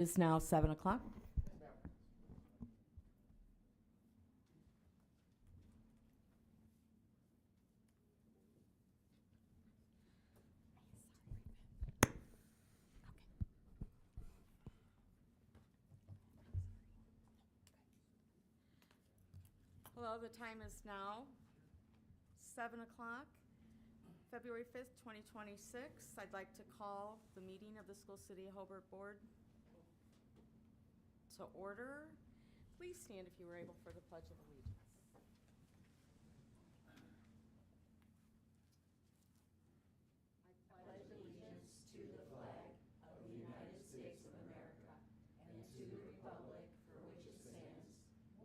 It's now 7 o'clock. Hello, the time is now 7 o'clock, February 5th, 2026. I'd like to call the meeting of the School City of Hobart Board to order. Please stand if you were able for the Pledge of Allegiance.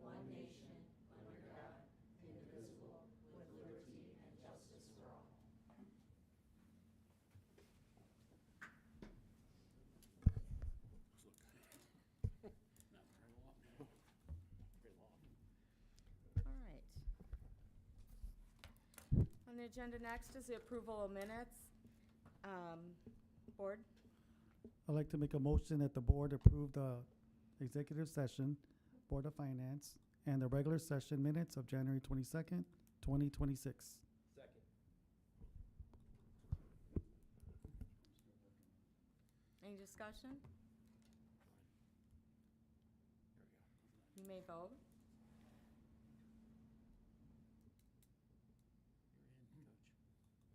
All right. On the agenda next is the approval of minutes. Board, I'd like to make a motion that the board approve the executive session, Board of Finance, and the regular session minutes of January 22nd, 2026. Second. any discussion? You may vote.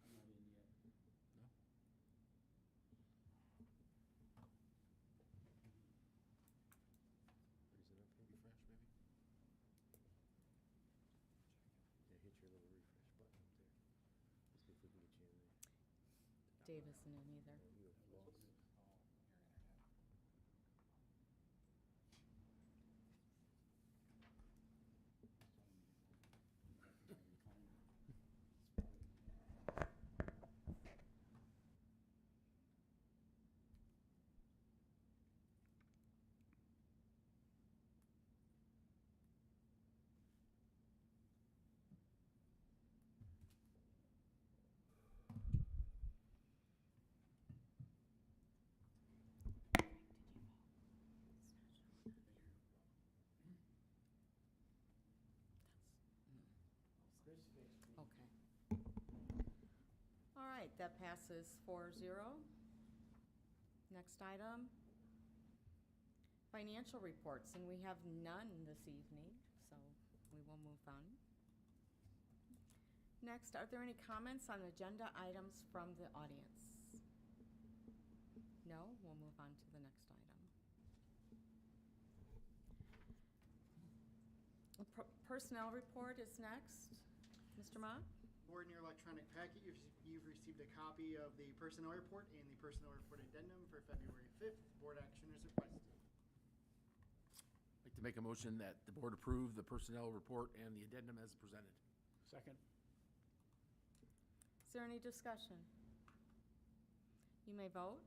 You're in, Coach. I'm not in yet. No? Raise it up, refresh, maybe? Yeah, hit your little refresh button up there. Let's see if we can get you in there. Dave isn't in either. Oh, you have lost. Okay. All right, that passes 4-0. Next item, financial reports, and we have none this evening, so we will move on. Next, are there any comments on agenda items from the audience? No, we'll move on to the next item. Personnel report is next. Mr. Ma? Board, in your electronic packet, you've received a copy of the personnel report and the personnel report addendum for February 5th. Board action is requested. I'd like to make a motion that the board approve the personnel report and the addendum as presented. Second. Is there any discussion? You may vote.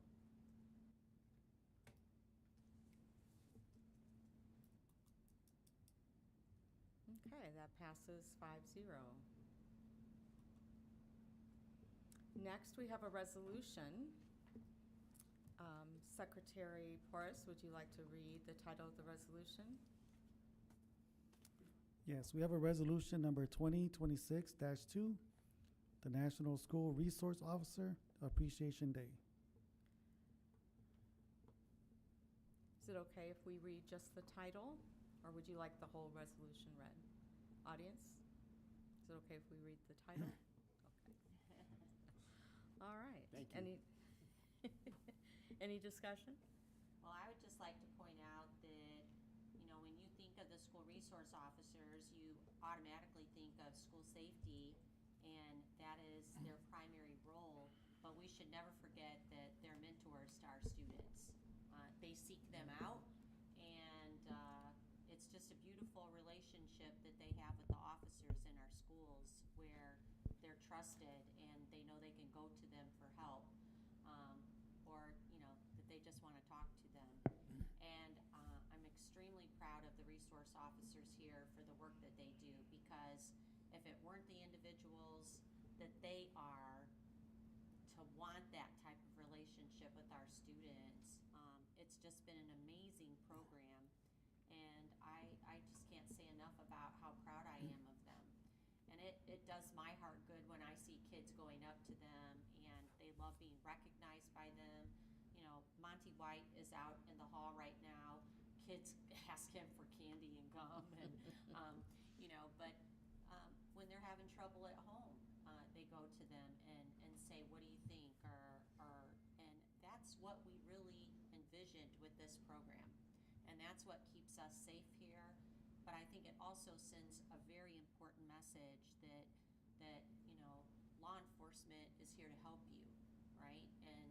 Okay, that passes 5-0. Next, we have a resolution. Secretary Porras, would you like to read the title of the resolution? Yes, we have a resolution number 2026-2, the National School Resource Officer Appreciation Day. Is it okay if we read just the title, or would you like the whole resolution read? Audience, is it okay if we read the title? Okay. All right. Thank you. Any discussion? Well, I would just like to point out that, you know, when you think of the school resource officers, you automatically think of school safety, and that is their primary role. But we should never forget that they're mentors to our students. They seek them out, and it's just a beautiful relationship that they have with the officers in our schools, where they're trusted and they know they can go to them for help, or you know, that they just want to talk to them. And I'm extremely proud of the resource officers here for the work that they do, because if it weren't the individuals that they are to want that type of relationship with our students, it's just been an amazing does my heart good when I see kids going up to them and they love being recognized by them. You know, Monty White is out in the hall right now. Kids ask him for candy and gum and, you know, but when they're having trouble at home, they go to them and say, what do you think? And that's what we really envisioned with this program. And that's what keeps us safe here. But I think it also sends a very important message that you know, law enforcement is here to help you, right? And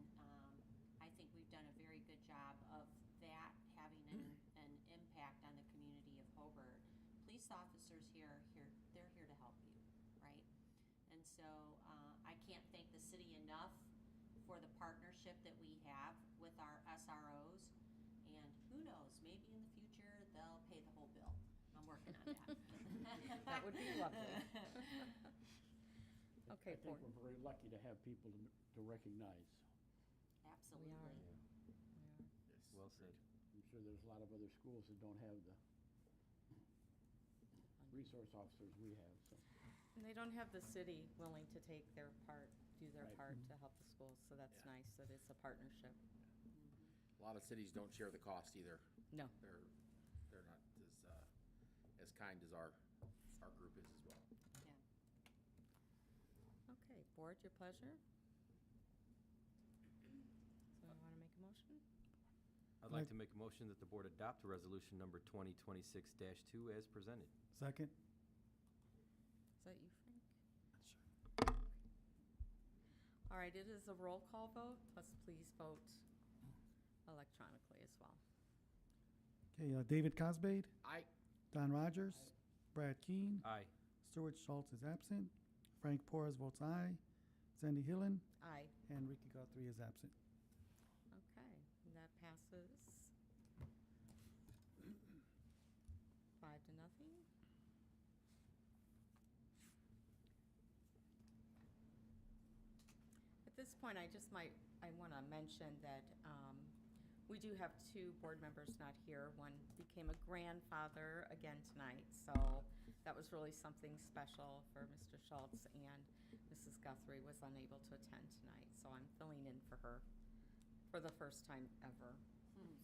I think we've done a very good job of that having an impact on the community of Hobart. Police officers they're here to help you, right? And so I can't thank the city enough for the partnership that we have with our SROs. And who knows, maybe in the future they'll pay the whole bill. I'm working on that. That would be lovely. Okay, I think Ford. we're very lucky to have people to recognize. Absolutely. are. Yes. Well said. I'm sure there's a lot of other schools that don't have the resource officers we have, so. And they don't have the city willing to take their part, do their Right. part to help the schools, so that's Yeah. nice that it's a partnership. A lot of cities don't share the cost either. No. They're not as kind as our group is as well. Yeah. Okay, board, your pleasure? So I want to make a motion? I'd like to make a motion that the board adopt resolution number 2026-2 as presented. Second? Is that you, Frank? All right, it is a roll call vote, plus please vote electronically as well. Okay, David Cosbaid, I, Don Rogers, Brad Keen, Aye. Stuart Schultz is absent, Frank Porras votes aye, Sandy Hillen, Aye. and Ricky Guthrie is absent. Okay, and that passes 5-0. At this point, I want to mention that we do have 2 board members not here. One became a grandfather again tonight, so that was really something special for Mr. Schultz, and Mrs. Guthrie was unable to attend tonight, so I'm filling in for her for the first time ever.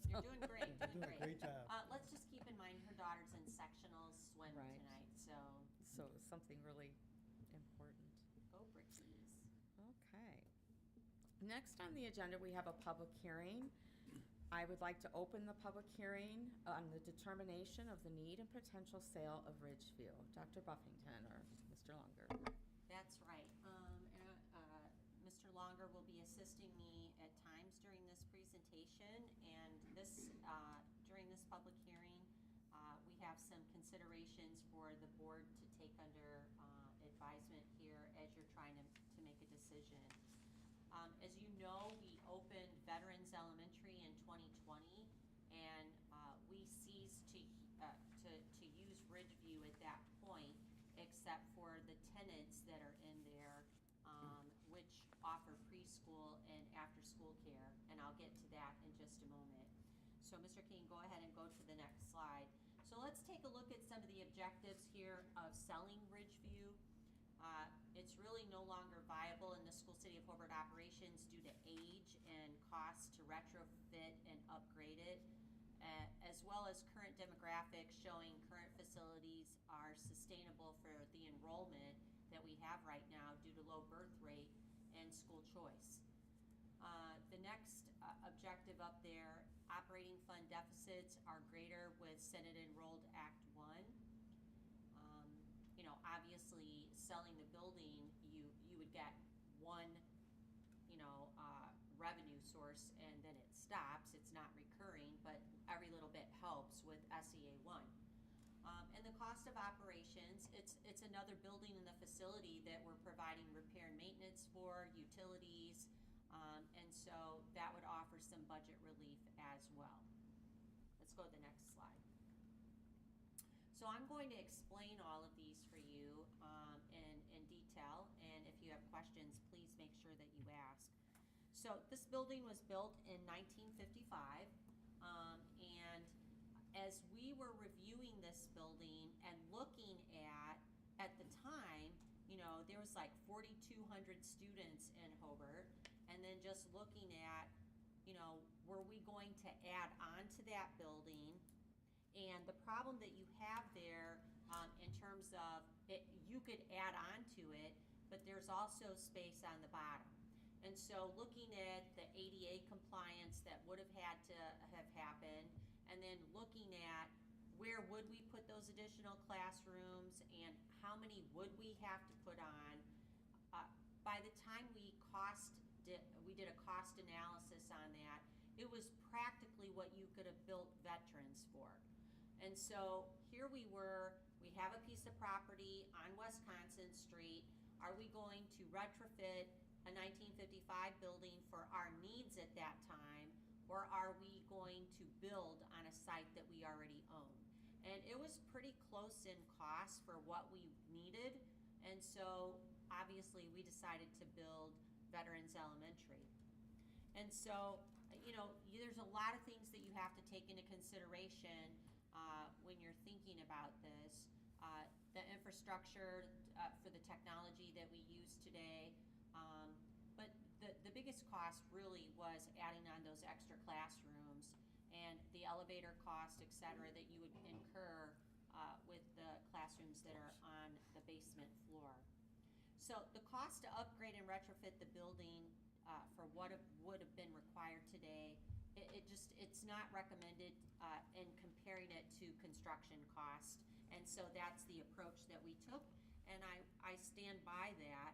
You're doing great, You're doing a great job. Let's just keep in mind her daughter's in sectional swim Right. tonight, so So something really important. go Brickies. Okay. Next on the agenda, we have a public hearing. I would like to open the public hearing on the determination of the need and potential sale of Ridgeview. Dr. Buffington or Mr. Longer? That's right. Mr. Longer will be assisting me at times during this presentation, and during this public hearing, we have some considerations for the board to take under advisement here as you're trying to make a decision. As you know, we opened Veterans Elementary in 2020, and we ceased to use Ridgeview at that point, except for the tenants that are in there, which offer preschool and after-school care, and I'll get to that in just a moment. So Mr. King, go ahead and go to the next slide. So let's take a look at some of the objectives here of selling Ridgeview. It's really no longer viable in the school city of Hobart operations due to age and cost to retrofit and upgrade it, as well as current demographics showing current facilities are sustainable for the enrollment that we have right now due to low birth rate and school choice. The next objective up there, operating fund deficits are greater with Senate Enrolled Act 1. Obviously, selling the building, you would get one, revenue source and then it stops. It's not recurring, but every little bit helps with SEA 1. And the cost of operations, it's another building in the facility that we're providing repair and maintenance for, utilities, and so that would offer some budget relief as well. Let's go to the next slide. So I'm going to explain all of these for you in detail, and if you have questions, please make sure that you ask. So this building was built in 1955, and as we were reviewing this building and looking at the time, there was like 4,200 students in Hobart, and then just looking at, were we going to add on to that building? And the problem that you have there, in terms of it, you could add on to it, but there's also space on the bottom. And so looking at the ADA compliance that would have had to have happened, and then looking at where would we put those additional classrooms and how many would we have to put on, by the time we did a cost analysis on that, it was practically what you could have built veterans for. And so here we were, we have a piece of property on Wisconsin Street. Are we going to retrofit a 1955 building for our needs at that time, or are we going to build on a site that we already own? And it was pretty close in cost for what we needed, and so obviously we decided to build Veterans Elementary. And so, there's a lot of things that you have to take into consideration when you're thinking about this. The infrastructure for the technology that we use today, but the biggest cost really was adding on those extra classrooms and the elevator cost, et cetera, that you would incur with the classrooms that are on the basement floor. So the cost to upgrade and retrofit the building for what would have been required today, it's not recommended in comparing it to construction cost. And so that's the approach that we took, and I stand by that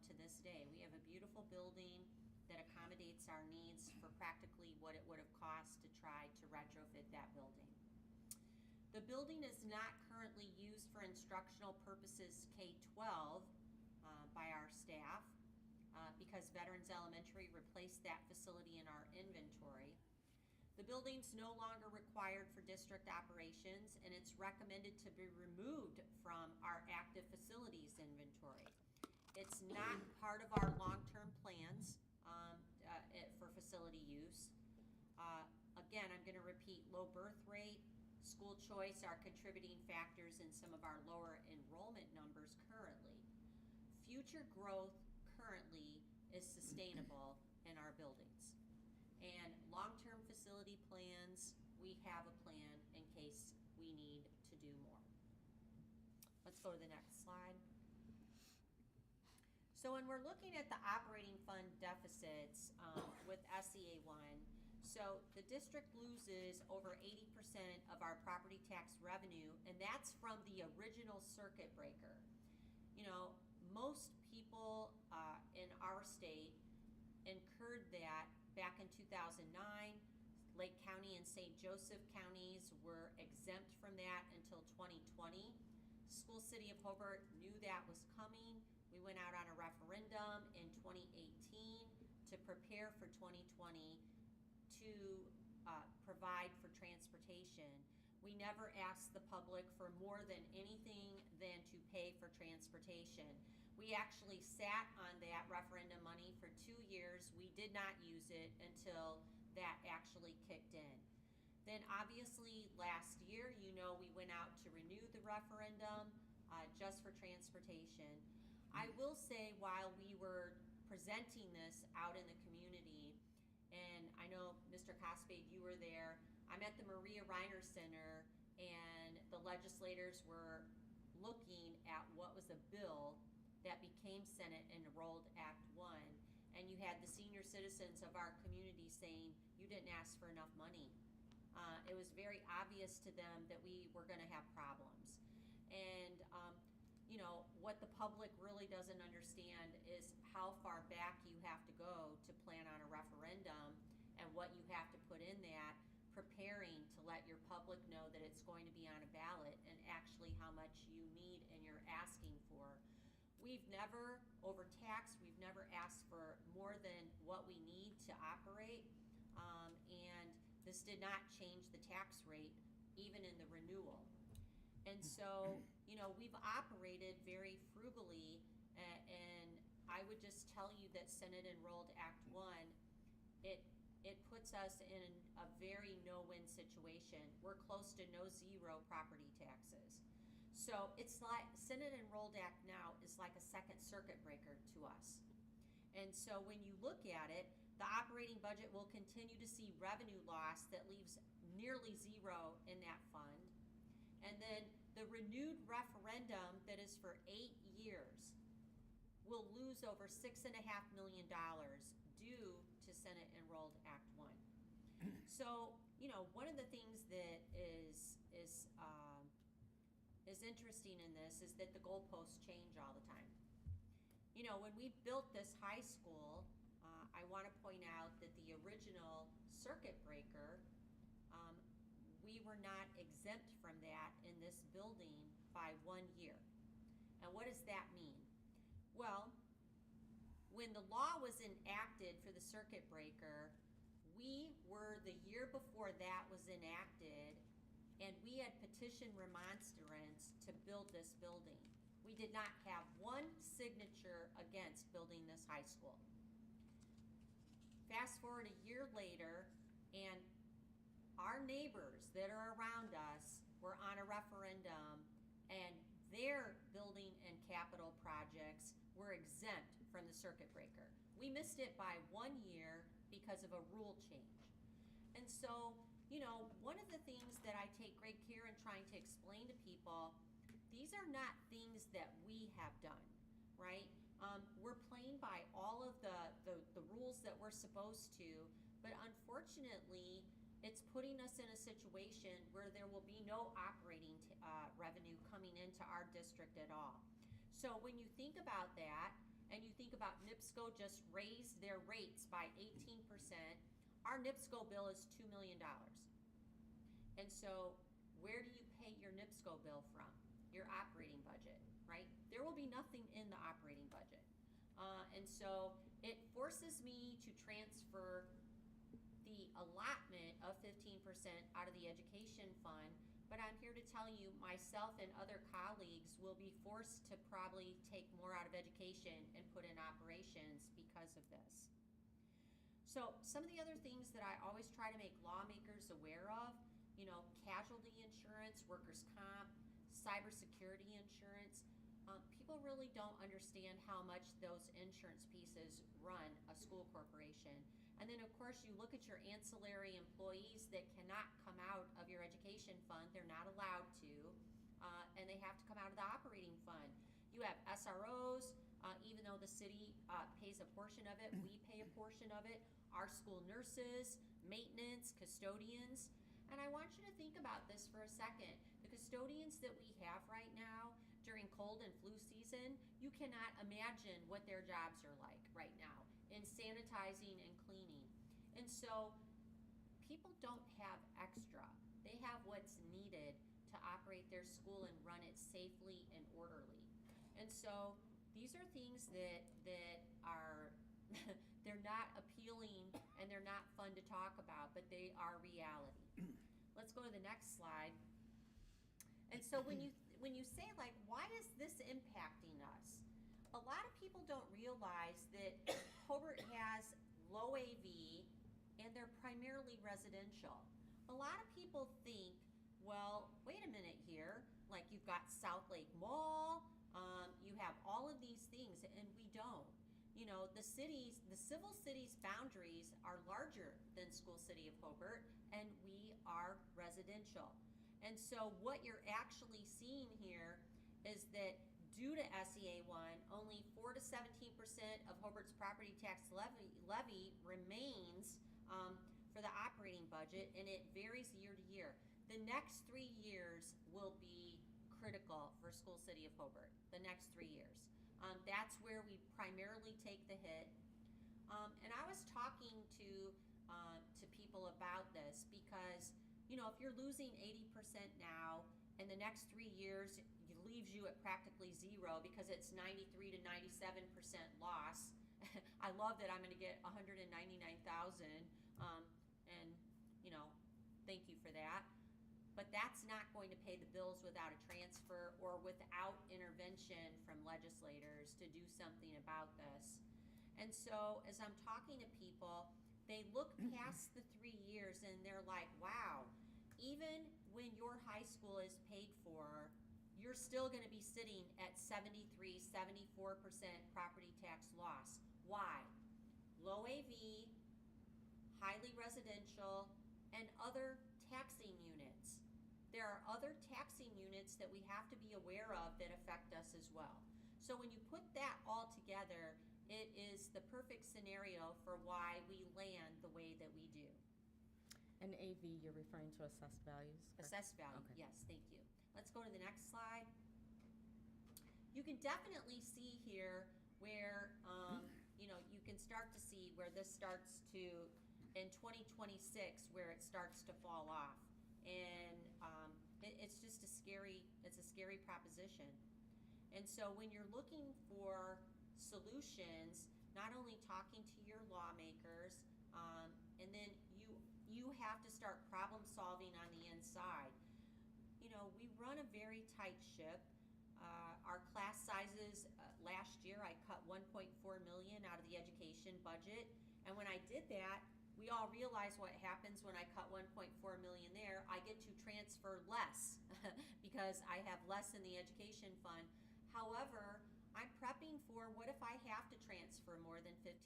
to this day. We have a beautiful building that accommodates our needs for practically what it would have cost to try to retrofit that building. The building is not currently used for instructional purposes K-12 by our staff because Veterans Elementary replaced that facility in our inventory. The building's no longer required for district operations, and it's recommended to be removed from our active facilities inventory. It's not part of our long-term plans for facility use. Again, I'm going to repeat, low birth rate, school choice are contributing factors in some of our lower enrollment numbers currently. Future growth currently is sustainable in our buildings. And long-term facility plans, we have a plan in case we need to do more. Let's go to the next slide. So when we're looking at the operating fund deficits with SEA1, so the district loses over 80% of our property tax revenue, and that's from the original circuit breaker. Most people in our state incurred that back in 2009. Lake County and St. Joseph counties were exempt from that until 2020. School City of Hobart knew that was coming. We went out on a referendum in 2018 to prepare for 2020 to provide for transportation. We never asked the public for more than anything than to pay for transportation. We actually sat on that referendum money for 2 years. We did not use it until that actually kicked in. Then obviously last year, we went out to renew the referendum just for transportation. I will say, while we were presenting this out in the community, and I know Mr. Cospade, you were there, I'm at the Maria Reiner Center, and the legislators were looking at what was a bill that became Senate Enrolled Act 1, and you had the senior citizens of our community saying, you didn't ask for enough money. It was very obvious to them that we were going to have problems. And what the public really doesn't understand is how far back you have to go to plan on a referendum and what you have to put in that, preparing to let your public know that it's going to be on a ballot and actually how much you need and you're asking for. We've never overtaxed, we've never asked for more than what we need to operate, and this did not change the tax rate even in the renewal. And so, we've operated very frugally, and I would just tell you that Senate Enrolled Act 1, it puts us in a very no-win situation. We're close to no zero property taxes. So it's like, Senate Enrolled Act now is like a second circuit breaker to us. And so when you look at it, the operating budget will continue to see revenue loss that leaves nearly zero in that fund. And then the renewed referendum that is for 8 years will lose over $6.5 million due to Senate Enrolled Act 1. So, one of the things that is interesting in this is that the goalposts change all the time. When we built this high school, I want to point out that the original circuit breaker, we were not exempt from that in this building by 1 year. And what does that mean? Well, when the law was enacted for the circuit breaker, we were the year before that was enacted, and we had petition remonstrance to build this building. We did not have one signature against building this high school. Fast forward a year later, and our neighbors that are around us were on a referendum, and their building and capital projects were exempt from the circuit breaker. We missed it by 1 year because of a rule change. And so, one of the things that I take great care in trying to explain to people, these are not things that we have done, right? We're playing by all of the rules that we're supposed to, but unfortunately, it's putting us in a situation where there will be no operating revenue coming into our district at all. So when you think about that, and you think about NIPSCO just raised their rates by 18%, our NIPSCO bill is $2 million. And so where do you pay your NIPSCO bill from? Your operating budget, right? There will be nothing in the operating budget. And so it forces me to transfer the allotment of 15% out of the education fund, but I'm here to tell you, myself and other colleagues will be forced to probably take more out of education and put in operations because of this. So some of the other things that I always try to make lawmakers aware of, casualty insurance, workers' comp, cybersecurity insurance. People really don't understand how much those insurance pieces run a school corporation. And then, of course, you look at your ancillary employees that cannot come out of your education fund. They're not allowed to, and they have to come out of the operating fund. You have SROs, even though the city pays a portion of it, we pay a portion of it. Our school nurses, maintenance, custodians. And I want you to think about this for a second. The custodians that we have right now during cold and flu season, you cannot imagine what their jobs are like right now in sanitizing and cleaning. And so people don't have extra. They have what's needed to operate their school and run it safely and orderly. And so these are things that are they're not appealing and they're not fun to talk about, but they are reality. Let's go to the next slide. And so when you say, like, why is this impacting us? A lot of people don't realize that Hobart has low AV and they're primarily residential. A lot of people think, well, wait a minute here, like you've got South Lake Mall, you have all of these things, and we don't. The civil city's boundaries are larger than School City of Hobart, and we are residential. And so what you're actually seeing here is that due to SEA 1, only 4 to 17% of Hobart's property tax levy remains for the operating budget, and it varies year to year. The next 3 years will be critical for School City of Hobart, the next 3 years. That's where we primarily take the hit. And I was talking to people about this because, if you're losing 80% now, and the next 3 years leaves you at practically zero because it's 93 to 97% loss. I love that I'm going to get $199,000, and thank you for that. But that's not going to pay the bills without a transfer or without intervention from legislators to do something about this. And so as I'm talking to people, they look past the 3 years and they're like, wow, even when your high school is paid for, you're still gonna be sitting at 74% property tax loss. Why? Low AV, highly residential, and other taxing units. There are other taxing units that we have to be aware of that affect us as well. So when you put that all together, it is the perfect scenario for why we land the way that we do. And AV, you're referring to assessed values? correct? Assessed value, Okay. yes, thank you. Let's go to the next slide. You can definitely see here where, you can start to see where this starts to, in 2026, where it starts to fall off. And it's just a scary proposition. And so when you're looking for solutions, not only talking to your lawmakers, and then you have to start problem solving on the inside. We run a very tight ship. Our class sizes, last year I cut 1.4 million out of the education budget. And when I did that, we all realize what happens when I cut 1.4 million there. I get to transfer less because I have less in the education fund. However, I'm prepping for what if I have to transfer more than 15%?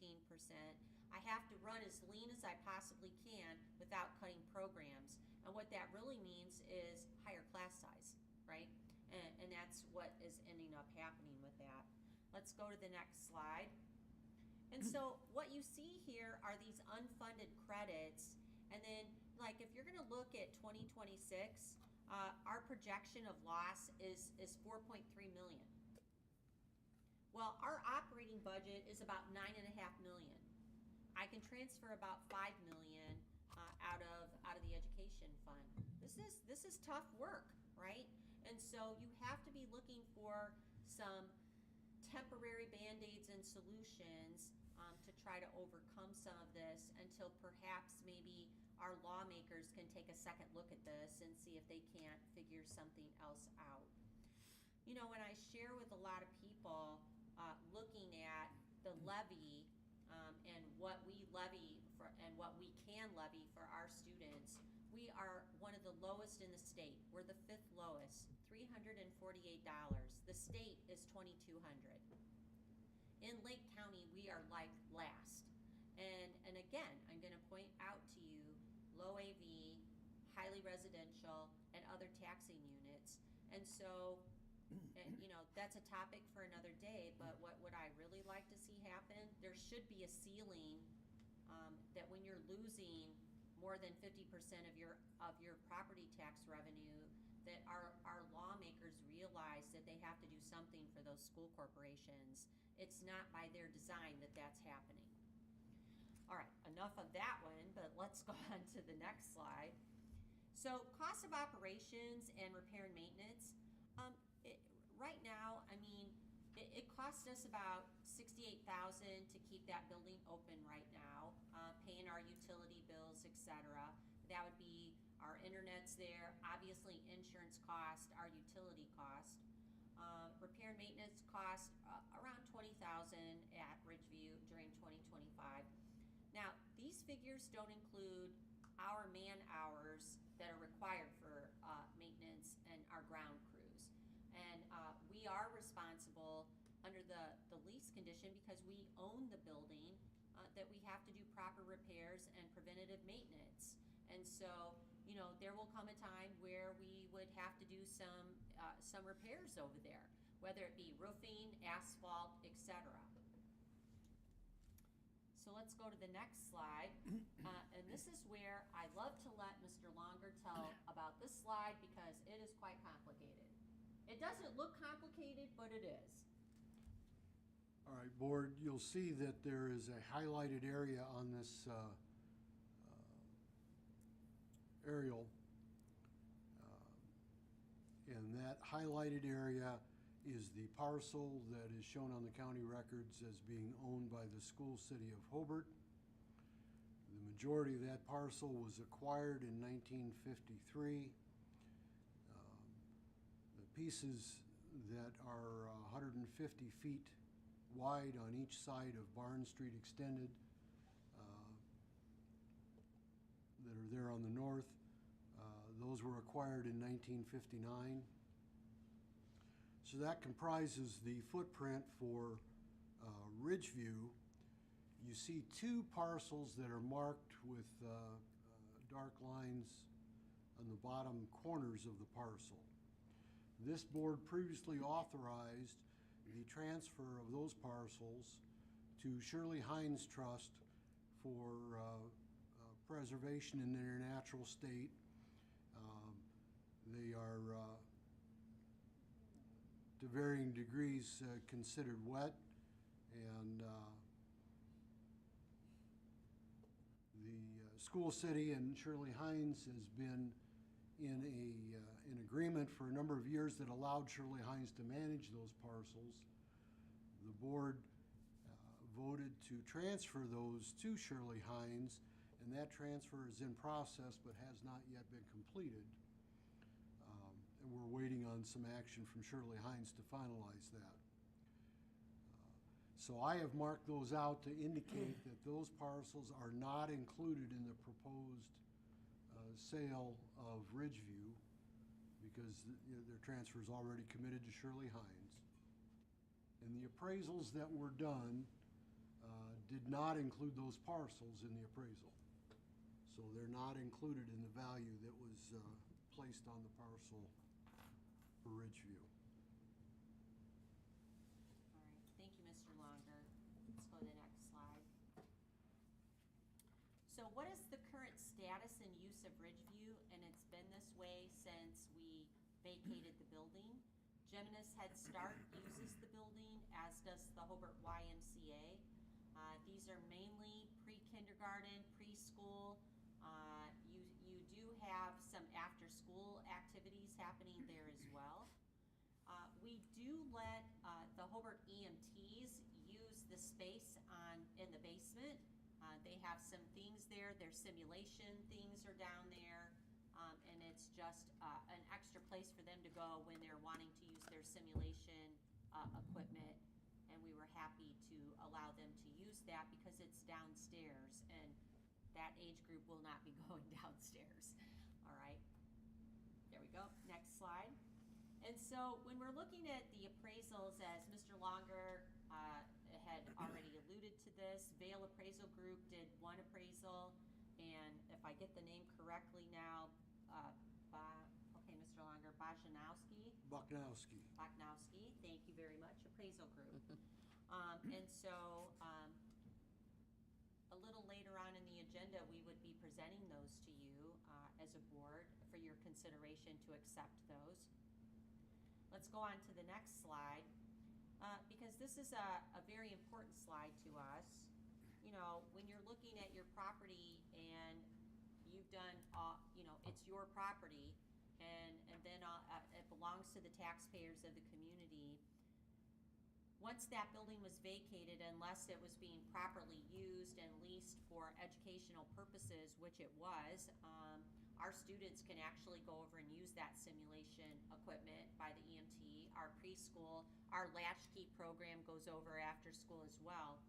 I have to run as lean as I possibly can without cutting programs. And what that really means is higher class size, right? And that's what is ending up happening with that. Let's go to the next slide. And so what you see here are these unfunded credits. And then, like, if you're going to look at 2026, our projection of loss is 4.3 million. Well, our operating budget is about 9.5 million. I can transfer about 5 million out of the education fund. This is tough work, right? And so you have to be looking for some temporary band-aids and solutions to try to overcome some of this until perhaps maybe our lawmakers can take a second look at this and see if they can't figure something else out. When I share with a lot of people looking at the levy and what we levy for and what we can levy for our students, we are one of the lowest in the state. We're the 5th lowest, $348. The state is $2,200. In Lake County, we are like last. And again, I'm going to point out to you low AV, highly residential, and other taxing units. And so, that's a topic for another day, but what would I really like to see happen? There should be a ceiling that when you're losing more than 50% of your property tax revenue, that our lawmakers realize that they have to do something for those school corporations. It's not by their design that that's happening. All right, enough of that one, but let's go on to the next slide. So cost of operations and repair and maintenance. Right now, it costs us about $68,000 to keep that building open right now, paying our utility bills, etc. That would be our internet's there, obviously insurance cost, our utility cost. Repair and maintenance cost around $20,000 at Ridgeview during 2025. Now, these figures don't include our man hours that are required for maintenance and our ground crews. And we are responsible under the lease condition because we own the building that we have to do proper repairs and preventative maintenance. And so, there will come a time where we would have to do some repairs over there, whether it be roofing, asphalt, etc. So let's go to the next slide. And this is where I love to let Mr. Longer tell about this slide because it is quite complicated. It doesn't look complicated, but it is. All right, Board, you'll see that there is a highlighted area on this aerial. And that highlighted area is the parcel that is shown on the county records as being owned by the school city of Hobart. The majority of that parcel was acquired in 1953. The pieces that are 150 feet wide on each side of Barn Street Extended that are there on the north, those were acquired in 1959. So that comprises the footprint for Ridgeview. You see two parcels that are marked with dark lines on the bottom corners of the parcel. This board previously authorized the transfer of those parcels to Shirley Hines Trust for preservation in their natural state. They are to varying degrees considered wet, and the school city and Shirley Hines has been in an agreement for a number of years that allowed Shirley Hines to manage those parcels. The board voted to transfer those to Shirley Hines, and that transfer is in process but has not yet been completed. And we're waiting on some action from Shirley Hines to finalize that. So I have marked those out to indicate that those parcels are not included in the proposed sale of Ridgeview because their transfer is already committed to Shirley Hines. And the appraisals that were done did not include those parcels in the appraisal. So they're not included in the value that was placed on the parcel for Ridgeview. All right, thank you, Mr. Longer. Let's go to the next slide. So what is the current status and use of Ridgeview? And it's been this way since we vacated the building. Geminis Head Start uses the building, as does the Hobart YMCA. These are mainly pre-kindergarten, preschool. You do have some after-school activities happening there as well. We do let the Hobart EMTs use the space in the basement. They have some things there. Their simulation things are down there. And it's just an extra place for them to go when they're wanting to use their simulation equipment. And we were happy to allow them to use that because it's downstairs, and that age group will not be going downstairs. All right, there we go. Next slide. And so when we're looking at the appraisals, as Mr. Longer had already alluded to this, Vail Appraisal Group did one appraisal, and if I get the name correctly now, okay, Mr. Longer, Bochnowski. Bochnowski, thank you very much, Appraisal Group. And so a little later on in the agenda, we would be presenting those to you as a board for your consideration to accept those. Let's go on to the next slide, because this is a very important slide to us. You know, when you're looking at your property and you've done, it's your property, and then it belongs to the taxpayers of the community. Once that building was vacated, unless it was being properly used and leased for educational purposes, which it was, our students can actually go over and use that simulation equipment by the EMT. Our preschool, our latchkey program goes over after school as well.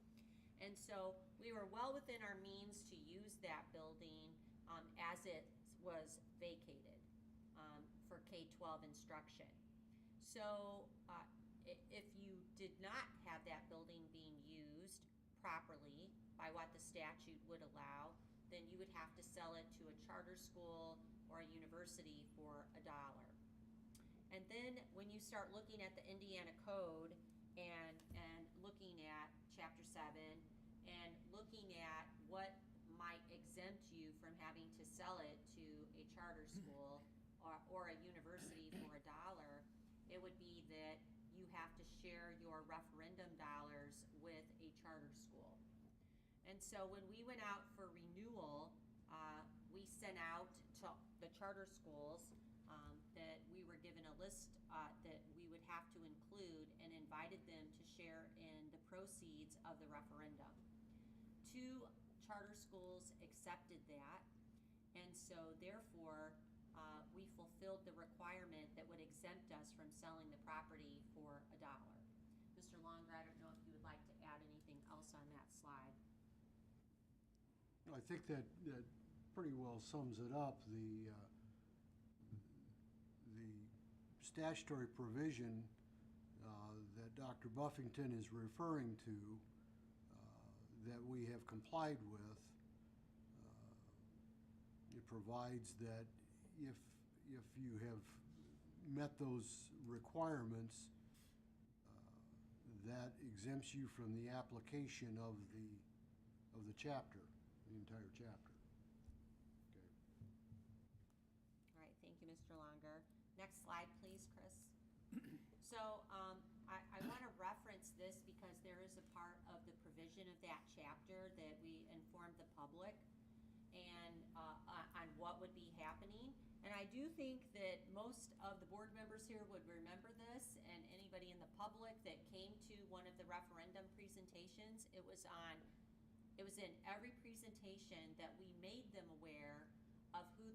And so we were well within our means to use that building as it was vacated for K-12 instruction. So if you did not have that building being used properly by what the statute would allow, then you would have to sell it to a charter school or a university for $1. And then when you start looking at the Indiana Code and looking at Chapter 7 and looking at what might exempt you from having to sell it to a charter school or a university for $1, it would be that you have to share your referendum dollars with a charter school. And so when we went out for renewal, we sent out to the charter schools that we were given a list that we would have to include and invited them to share in the proceeds of the referendum. 2 charter schools accepted that, and so therefore we fulfilled the requirement that would exempt us from selling the property for $1. Mr. Longer, I don't know if you would like to add anything else on that slide. I think that pretty well sums it up. The statutory provision Dr. Buffington is referring to, that we have complied with, it provides that if you have met those requirements, that exempts you from the application of the chapter, the entire chapter. Okay. All right, thank you, Mr. Longer. Next slide, please, Chris. So, I want to reference this because there is a part of the provision of that chapter that we informed the public and on what would be happening. And I do think that most of the board members here would remember this, and anybody in the public that came to one of the referendum presentations, it was in every presentation that we made them aware of who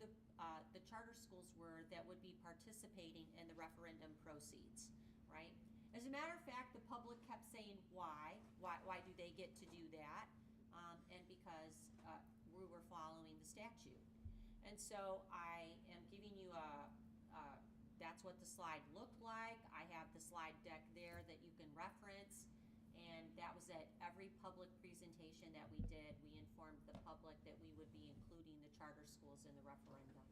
the charter schools were that would be participating in the referendum proceeds, right? As a matter of fact, the public kept saying, why do they get to do that? And because we were following the statute. And so I am giving you that's what the slide looked like. I have the slide deck there that you can reference. And that was at every public presentation that we did. We informed the public that we would be including the charter schools in the referendum.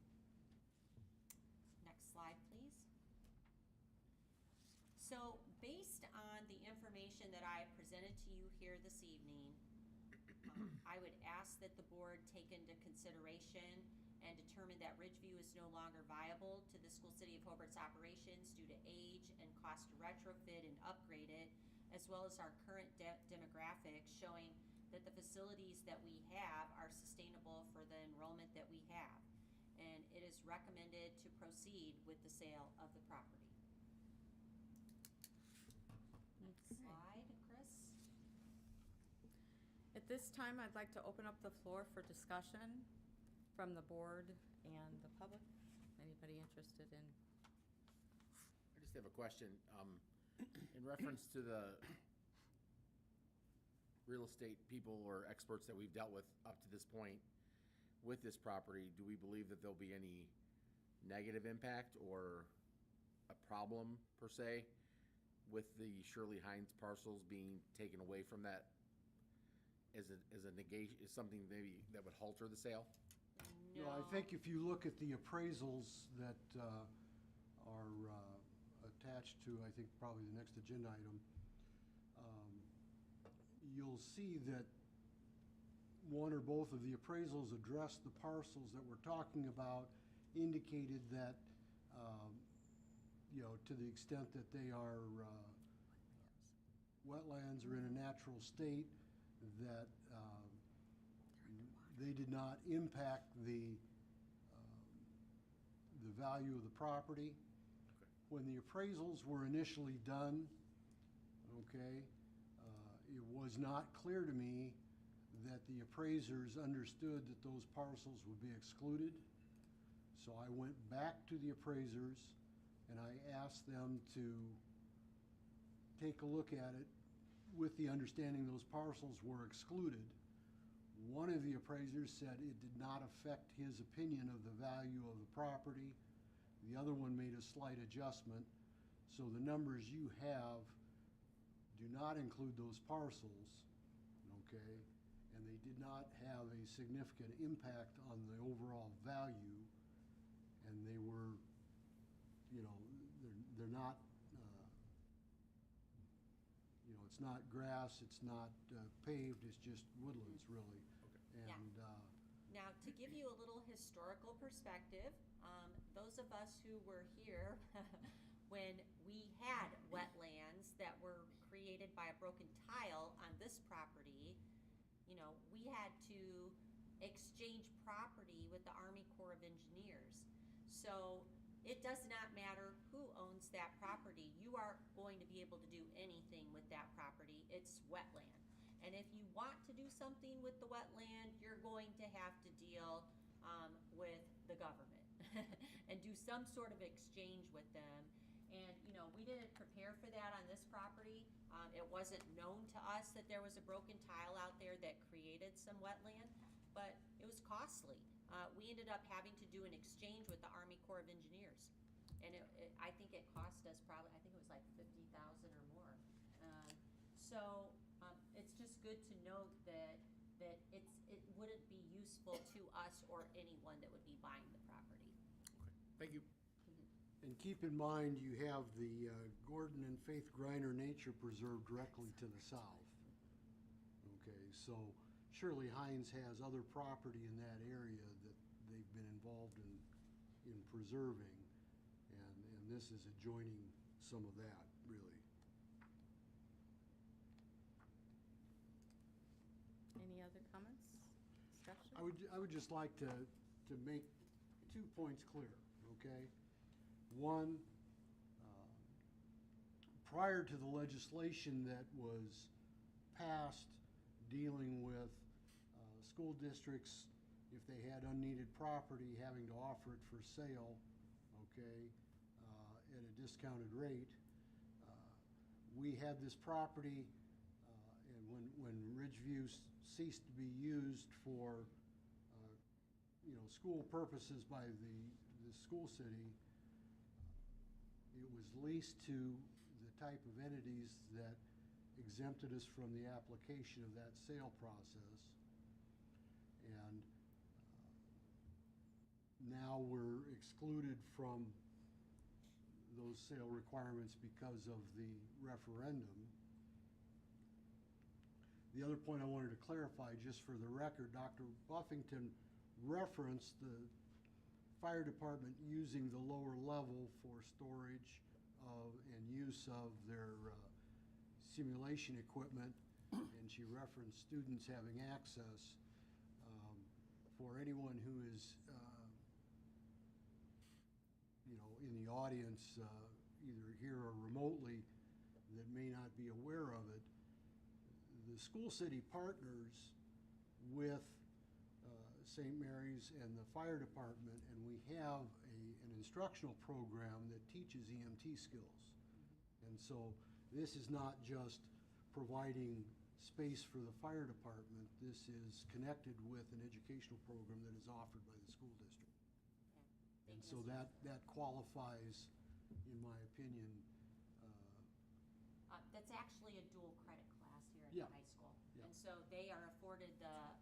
Next slide, please. So based on the information that I presented to you here this evening, I would ask that the board take into consideration and determine that Ridgeview is no longer viable to the school city of Hobart's operations due to age and cost to retrofit and upgrade it, as well as our current demographics showing that the facilities that we have are sustainable for the enrollment that we have. And it is recommended to proceed with the sale of the property. Next slide, Chris. At this time, I'd like to open up the floor for discussion from the board and the public. Anybody interested in? I just have a question. In reference to the real estate people or experts that we've dealt with up to this point with this property, do we believe that there'll be any negative impact or a problem per se with the Shirley Hines parcels being taken away from that as a negation, is something maybe that would halter the sale? No, I think if you look at the appraisals that are attached to, I think, probably the next agenda item, you'll see that one or both of the appraisals addressed the parcels that we're talking about, indicated that, to the extent that they are wetlands or in a natural state, that they did not impact the value of the property. Okay. When the appraisals were initially done, okay, it was not clear to me that the appraisers understood that those parcels would be excluded. So I went back to the appraisers and I asked them to take a look at it with the understanding those parcels were excluded. One of the appraisers said it did not affect his opinion of the value of the property. The other one made a slight adjustment. So the numbers you have do not include those parcels, okay? And they did not have a significant impact on the overall value. And they were, they're not, it's not grass, it's not paved, it's just woodlands, really. Okay. And Now, to give you a little historical perspective, those of us who were here when we had wetlands that were created by a broken tile on this property, we had to exchange property with the Army Corps of Engineers. So it does not matter who owns that property. You are going to be able to do anything with that property. It's wetland. And if you want to do something with the wetland, you're going to have to deal with the government and do some sort of exchange with them. And, we didn't prepare for that on this property. It wasn't known to us that there was a broken tile out there that created some wetland, but it was costly. We ended up having to do an exchange with the Army Corps of Engineers. And I think it cost us probably, I think it was like $50,000 or more. It's just good to note that it wouldn't be useful to us or anyone that would be buying the property. Thank you. And keep in mind, you have the Gordon and Faith Griner Nature Preserve directly to the south. Okay, so Shirley Hines has other property in that area that they've been involved in preserving, and this is adjoining some of that, really. Any other comments, discussion? I would just like to make 2 points clear, okay? One, prior to the legislation that was passed dealing with school districts, if they had unneeded property, having to offer it for sale, okay, at a discounted rate, we had this property, and when Ridgeview ceased to be used for, school purposes by the school city, it was leased to the type of entities that exempted us from the application of that sale process. And now we're excluded from those sale requirements because of the referendum. The other point I wanted to clarify, just for the record, Dr. Buffington referenced the fire department using the lower level for storage of and use of their simulation equipment, and she referenced students having access. For anyone who is in the audience, either here or remotely, that may not be aware of it, the school city partners with St. Mary's and the fire department, and we have an instructional program that teaches EMT skills. And so this is not just providing space for the fire department, this is connected with an educational program that is offered by the school district. And so that qualifies, in my opinion. That's actually a dual credit class here at Yeah. the high school. Yeah. And so they are afforded the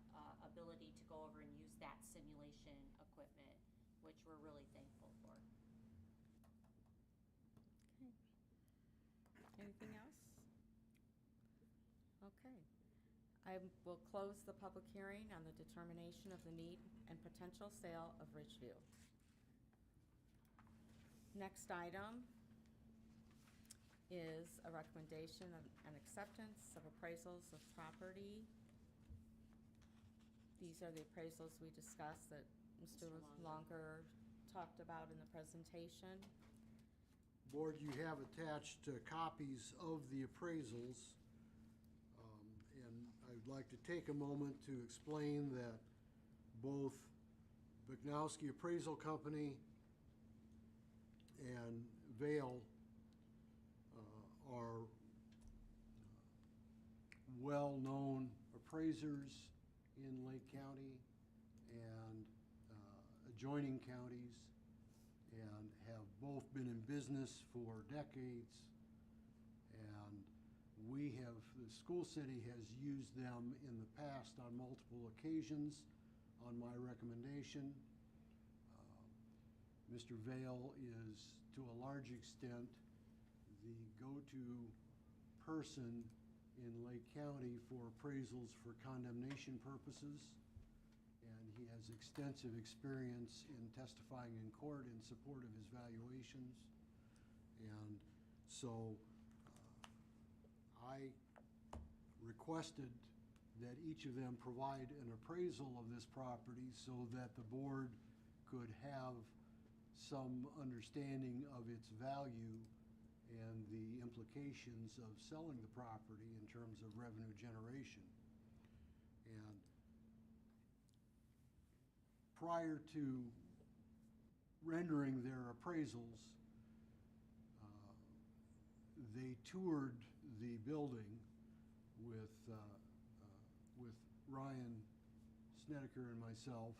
ability to go over and use that simulation equipment, which we're really thankful for. Okay. Anything else? Okay. I will close the public hearing on the determination of the need and potential sale of Ridgeview. Next item is a recommendation and acceptance of appraisals of property. These are the appraisals we discussed that Mr. Longer talked about in the presentation. Board, you have attached copies of the appraisals. And I'd like to take a moment to explain that both Buknowski Appraisal Company and Vail are well-known appraisers in Lake County and adjoining counties, and have both been in business for decades. And the school city has used them in the past on multiple occasions on my recommendation. Mr. Vail is, to a large extent, the go-to person in Lake County for appraisals for condemnation purposes. And he has extensive experience in testifying in court in support of his valuations. And so I requested that each of them provide an appraisal of this property so that the board could have some understanding of its value and the implications of selling the property in terms of revenue generation. And prior to rendering their appraisals, they toured the building with Ryan Snedeker and myself,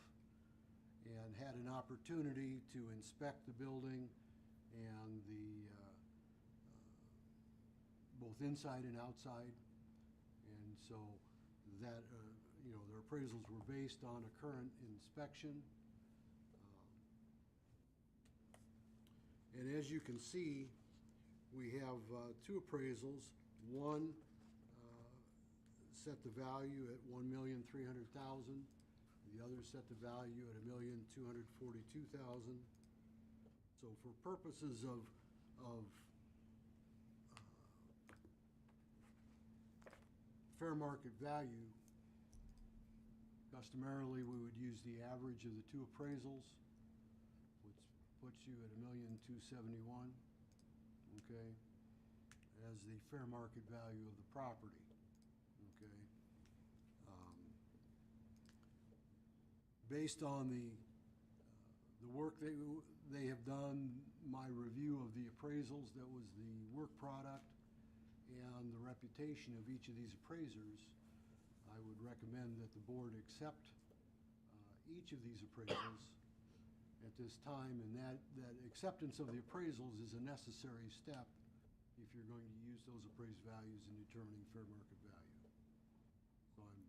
and had an opportunity to inspect the building and the both inside and outside. And so that, you know, their appraisals were based on a current inspection. And as you can see, we have two appraisals. One set the value at $1,300,000. The other set the value at $1,242,000. So for purposes of fair market value, customarily we would use the average of the two appraisals, which puts you at $1,271,000, okay, as the fair market value of the property, okay. Based on the work they have done, my review of the appraisals, that was the work product, and the reputation of each of these appraisers, I would recommend that the board accept each of these appraisals at this time, and that acceptance of the appraisals is a necessary step if you're going to use those appraised values in determining fair market value. So I'm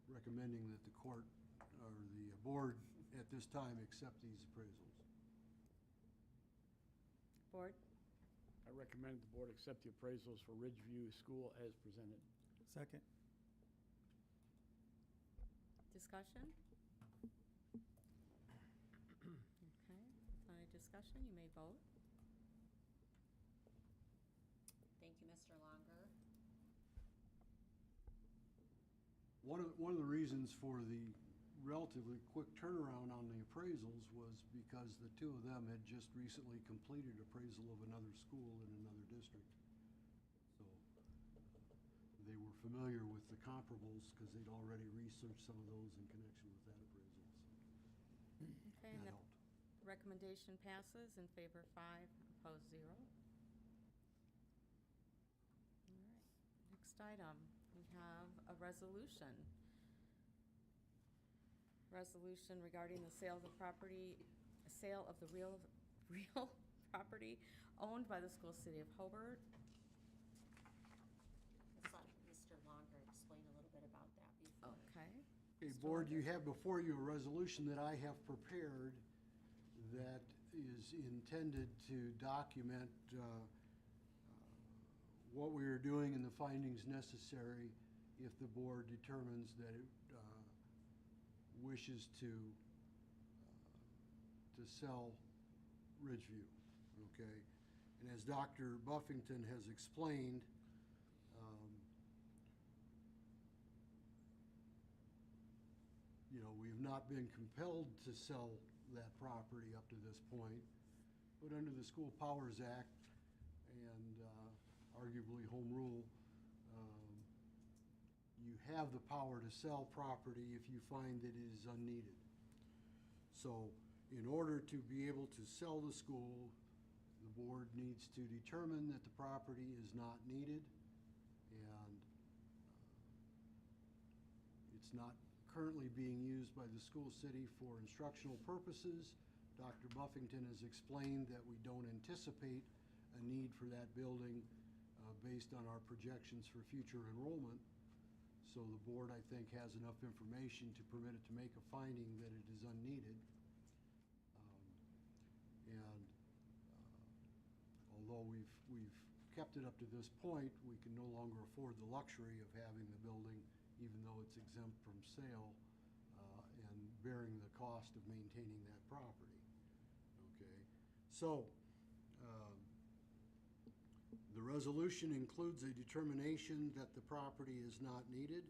recommending that the court, or the board at this time, accept these appraisals. Board? I recommend the board accept the appraisals for Ridgeview School as presented. Second. Discussion? Okay, without any discussion, you may vote. Thank you, Mr. Longer. One of the reasons for the relatively quick turnaround on the appraisals was because the two of them had just recently completed appraisal of another school in another district. So they were familiar with the comparables because they'd already researched some of those in connection with that appraisal. So Okay, and that the helped. recommendation passes in favor 5, opposed 0. All right, next item, we have a resolution. Resolution regarding the sale of the property, sale of the real property owned by the school city of Hobart. Let's let Mr. Longer explain a little bit about that before. Okay. Okay, Mr. board, you Longer. have before you a resolution that I have prepared that is intended to document what we are doing and the findings necessary if the board determines that it wishes to sell Ridgeview, okay? And as Dr. Buffington has explained, you know, we've not been compelled to sell that property up to this point, but under the School Powers Act and arguably Home Rule, you have the power to sell property if you find that it is unneeded. So in order to be able to sell the school, the board needs to determine that the property is not needed and it's not currently being used by the school city for instructional purposes. Dr. Buffington has explained that we don't anticipate a need for that building based on our projections for future enrollment. So the board, I think, has enough information to permit it to make a finding that it is unneeded. Although we've kept it up to this point, we can no longer afford the luxury of having the building, even though it's exempt from sale, and bearing the cost of maintaining that property. Okay, so the resolution includes a determination that the property is not needed.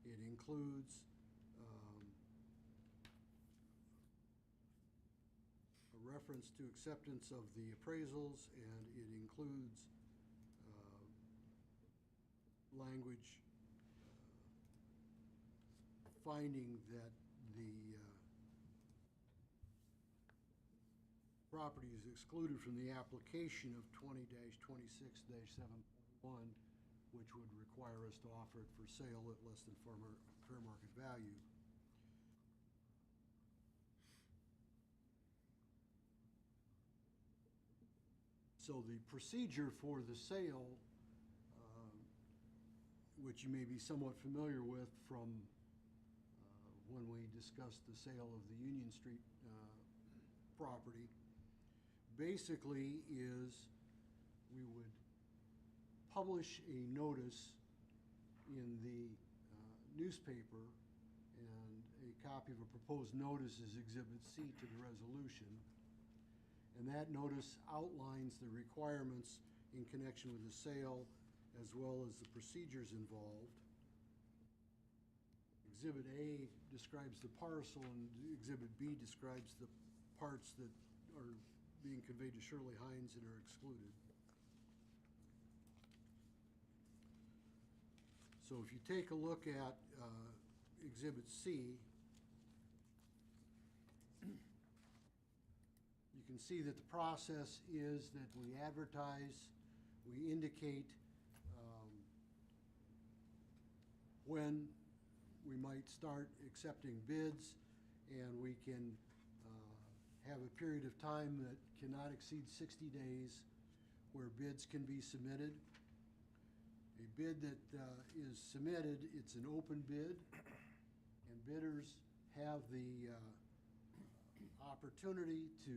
It includes a reference to acceptance of the appraisals, and it includes language finding that the property is excluded from the application of 20-26-7.1, which would require us to offer it for sale at less than fair market value. So the procedure for the sale which you may be somewhat familiar with from when we discussed the sale of the Union Street property, basically is we would publish a notice in the newspaper, and a copy of a proposed notice is Exhibit C to the resolution. And that notice outlines the requirements in connection with the sale as well as the procedures involved. Exhibit A describes the parcel, and Exhibit B describes the parts that are being conveyed to Shirley Hines and are excluded. So if you take a look at Exhibit C, you can see that the process is that we advertise, we indicate when we might start accepting bids, and we can have a period of time that cannot exceed 60 days where bids can be submitted. A bid that is submitted, it's an open bid, and bidders have the opportunity to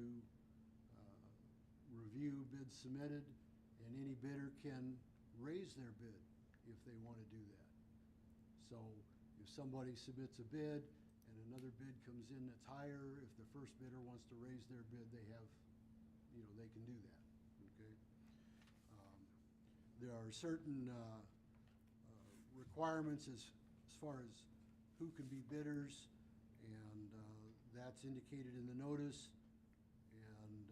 review bids submitted, and any bidder can raise their bid if they want to do that. So if somebody submits a bid and another bid comes in that's higher, if the first bidder wants to raise their bid, they have, they can do that, okay? There are certain requirements as far as who can be bidders, and that's indicated in the notice. And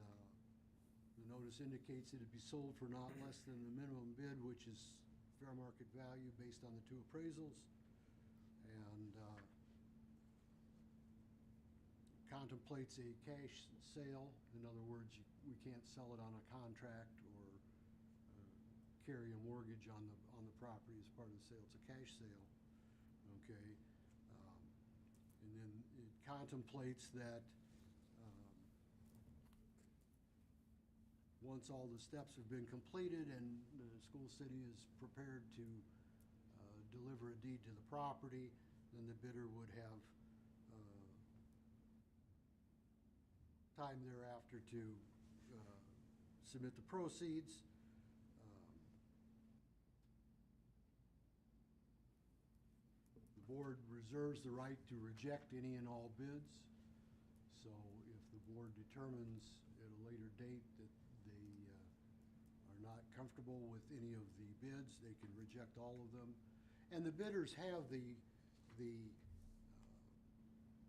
the notice indicates that it be sold for not less than the minimum bid, which is fair market value based on the two appraisals. And contemplates a cash sale. In other words, we can't sell it on a contract or carry a mortgage on the property as part of the sale. It's a cash sale, okay? And then it contemplates that once all the steps have been completed and the school city is prepared to deliver a deed to the property, then the bidder would have time thereafter to submit the proceeds. The board reserves the right to reject any and all bids. So if the board determines at a later date that they are not comfortable with any of the bids, they can reject all of them. And the bidders have the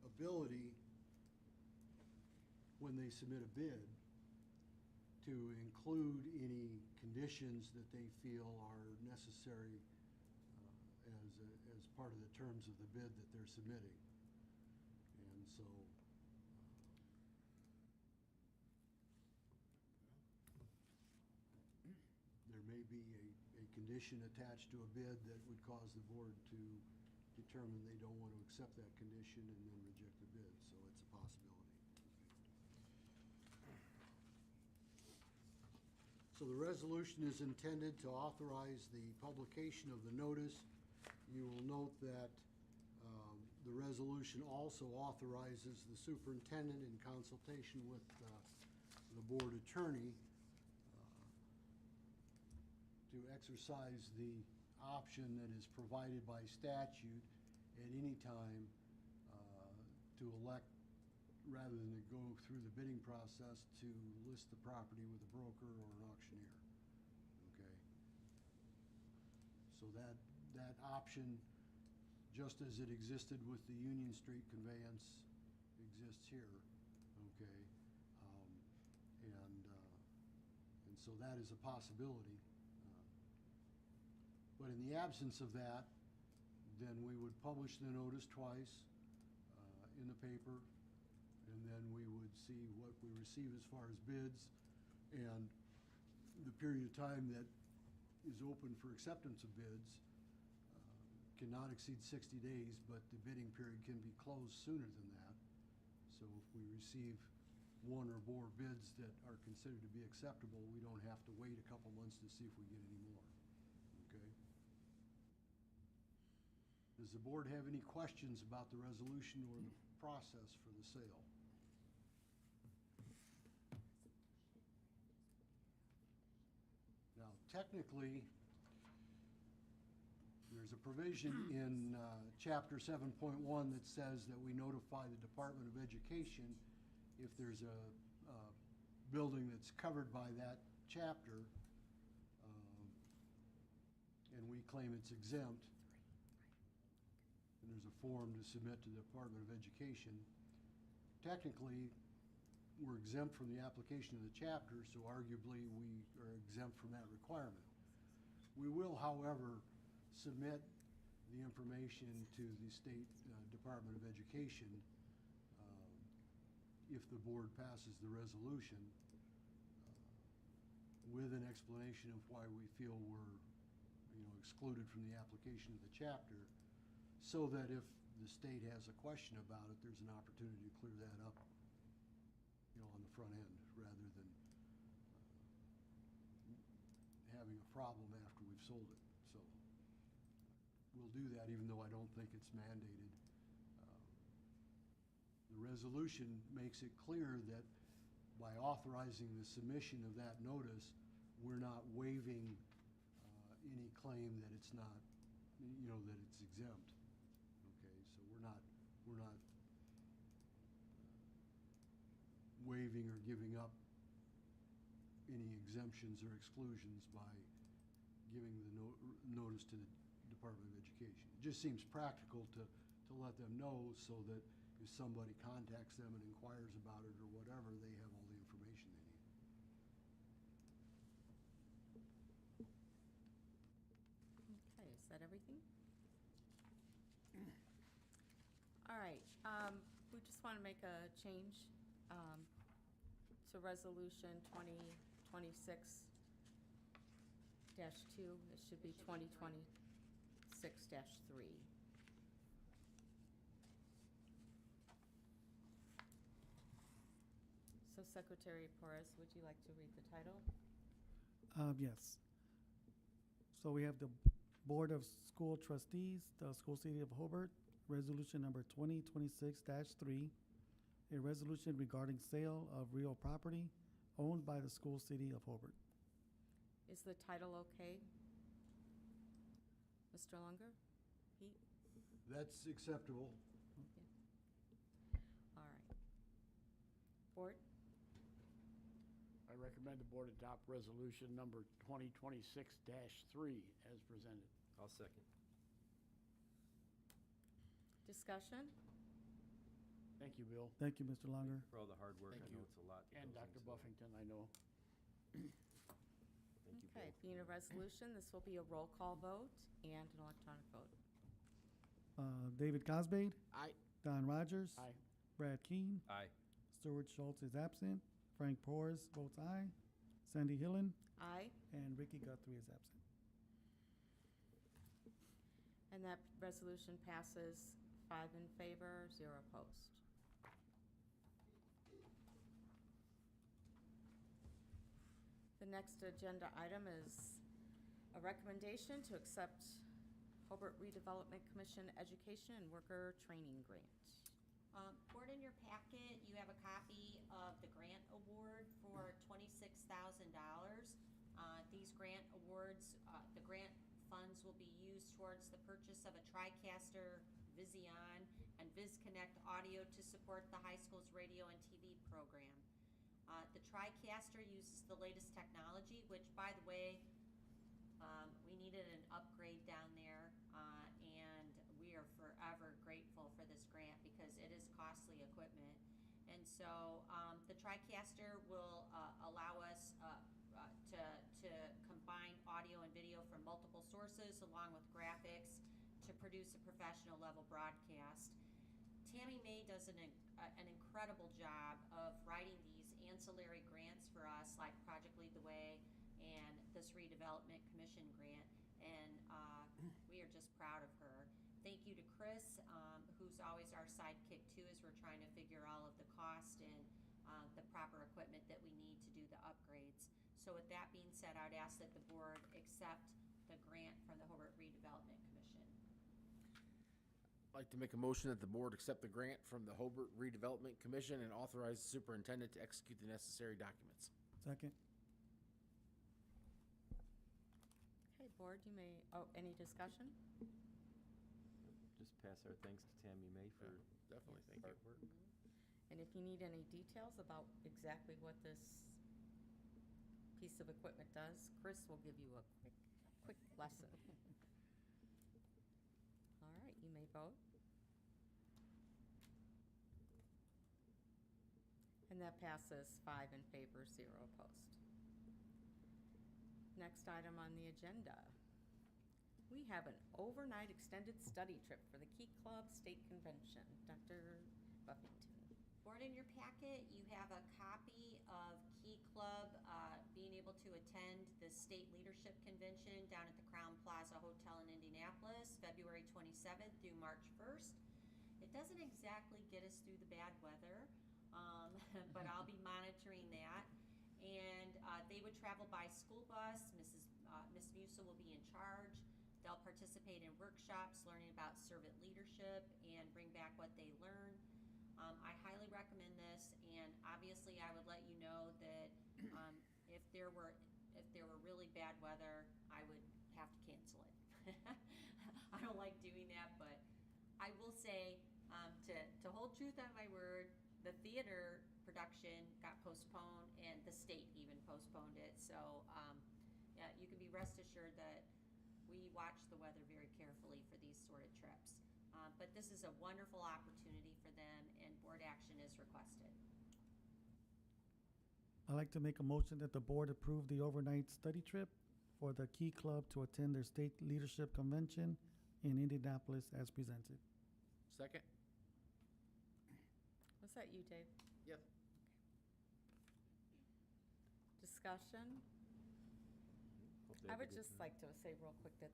ability, when they submit a bid, to include any conditions that they feel are necessary as part of the terms of the bid that they're submitting. And so there may be a condition attached to a bid that would cause the board to determine they don't want to accept that condition and then reject the bid. So it's a possibility. So the resolution is intended to authorize the publication of the notice. You will note that the resolution also authorizes the superintendent, in consultation with the board attorney, to exercise the option that is provided by statute at any time to elect, rather than to go through the bidding process, to list the property with a broker or an auctioneer, okay? So that option, just as it existed with the Union Street conveyance, exists here, okay? And so that is a possibility. But in the absence of that, then we would publish the notice twice in the paper, and then we would see what we receive as far as bids, and the period of time that is open for acceptance of bids cannot exceed 60 days, but the bidding period can be closed sooner than that. So if we receive one or more bids that are considered to be acceptable, we don't have to wait a couple months to see if we get any more, okay? Does the board have any questions about the resolution or the process for the sale? Now, technically, there's a provision in Chapter 7.1 that says that we notify the Department of Education if there's a building that's covered by that chapter, and we claim it's exempt, and there's a form to submit to the Department of Education. Technically, we're exempt from the application of the chapter, so arguably we are exempt from that requirement. We will, however, submit the information to the State Department of Education if the board passes the resolution with an explanation of why we feel we're excluded from the application of the chapter, so that if the state has a question about it, there's an opportunity to clear that up on the front end, rather than having a problem after we've sold it. So we'll do that, even though I don't think it's mandated. The resolution makes it clear that by authorizing the submission of that notice, we're not waiving any claim that it's not, that it's exempt. Okay, so we're not waiving or giving up any exemptions or exclusions by giving the notice to the Department of Education. It just seems practical to let them know, so that if somebody contacts them and inquires about it or whatever, they have all the information they need. Okay, is that everything? All right, we just want to make a change to Resolution 2026-2. It should be 2026-3. So Secretary Perez, would you like to read the title? Yes. So we have the Board of School Trustees, the School City of Hobart, Resolution number 2026-3, a resolution regarding sale of real property owned by the School City of Hobart. Is the title okay? Mr. Lunger? Pete? That's acceptable. All right. Board? I recommend the board adopt resolution number 2026-3 as presented. I'll second. Discussion? Thank you, Bill. Thank you, Mr. Lunger. For all the hard work, Thank I know you. it's a lot. that And goes Dr. into it. Buffington, I know. Thank you, Okay, Bill. being a resolution, this will be a roll call vote and an electronic vote. David Cosbade, Aye. Don Rogers, Aye. Brad Keane, Aye. Stuart Schultz is absent, Frank Porras votes aye, Sandy Hillen, Aye, and Ricky Guthrie is absent. and that resolution passes 5 in favor, 0 opposed. The next agenda item is a recommendation to accept Hobart Redevelopment Commission Education and Worker Training Grant. Board, in your packet, you have a copy of the grant award for $26,000. These grant awards, the grant funds will be used towards the purchase of a TriCaster, Vision, and VizConnect audio to support the high school's radio and TV program. The TriCaster uses the latest technology, which, by the way, we needed an upgrade down there, and we are forever grateful for this grant because it is costly equipment. And so the TriCaster will allow us to combine audio and video from multiple sources along with graphics to produce a professional level broadcast. Tammy May does an incredible job of writing these ancillary grants for us, like Project Lead the Way and this Redevelopment Commission grant, and we are just proud of her. Thank you to Chris, who's always our sidekick too, as we're trying to figure all of the cost and the proper equipment that we need to do the upgrades. So with that being said, I would ask that the board accept the grant from the Hobart Redevelopment Commission. Like to make a motion that the board accept the grant from the Hobart Redevelopment Commission and authorize the superintendent to execute the necessary documents. Second. Okay, board, you may, any discussion? Just pass our thanks to Tammy May for Definitely, his thank you. hard work. And if you need any details about exactly what this piece of equipment does, Chris will give you a quick lesson. All right, you may vote. And that passes 5 in favor, 0 opposed. Next item on the agenda. We have an overnight extended study trip for the Key Club State Convention. Dr. Buffington. Board, in your packet, you have a copy of Key Club being able to attend the State Leadership Convention down at the Crown Plaza Hotel in Indianapolis, February 27th through March 1st. It doesn't exactly get us through the bad weather, but I'll be monitoring that. And they would travel by school bus. Miss Musa will be in charge. They'll participate in workshops, learning about servant leadership, and bring back what they learn. I highly recommend this, and obviously I would let you know that if there were really bad weather, I would have to cancel it. I don't like doing that, but I will say, to hold truth on my word, the theater production got postponed, and the state even postponed it. So yeah, you can be rest assured that we watch the weather very carefully for these sort of trips. But this is a wonderful opportunity for them, and board action is requested. I'd like to make a motion that the board approve the overnight study trip for the Key Club to attend their state leadership convention in Indianapolis as presented. Second? Was that you, Dave? Yep. Discussion? Hope they I have a would good just time. like to say real quick that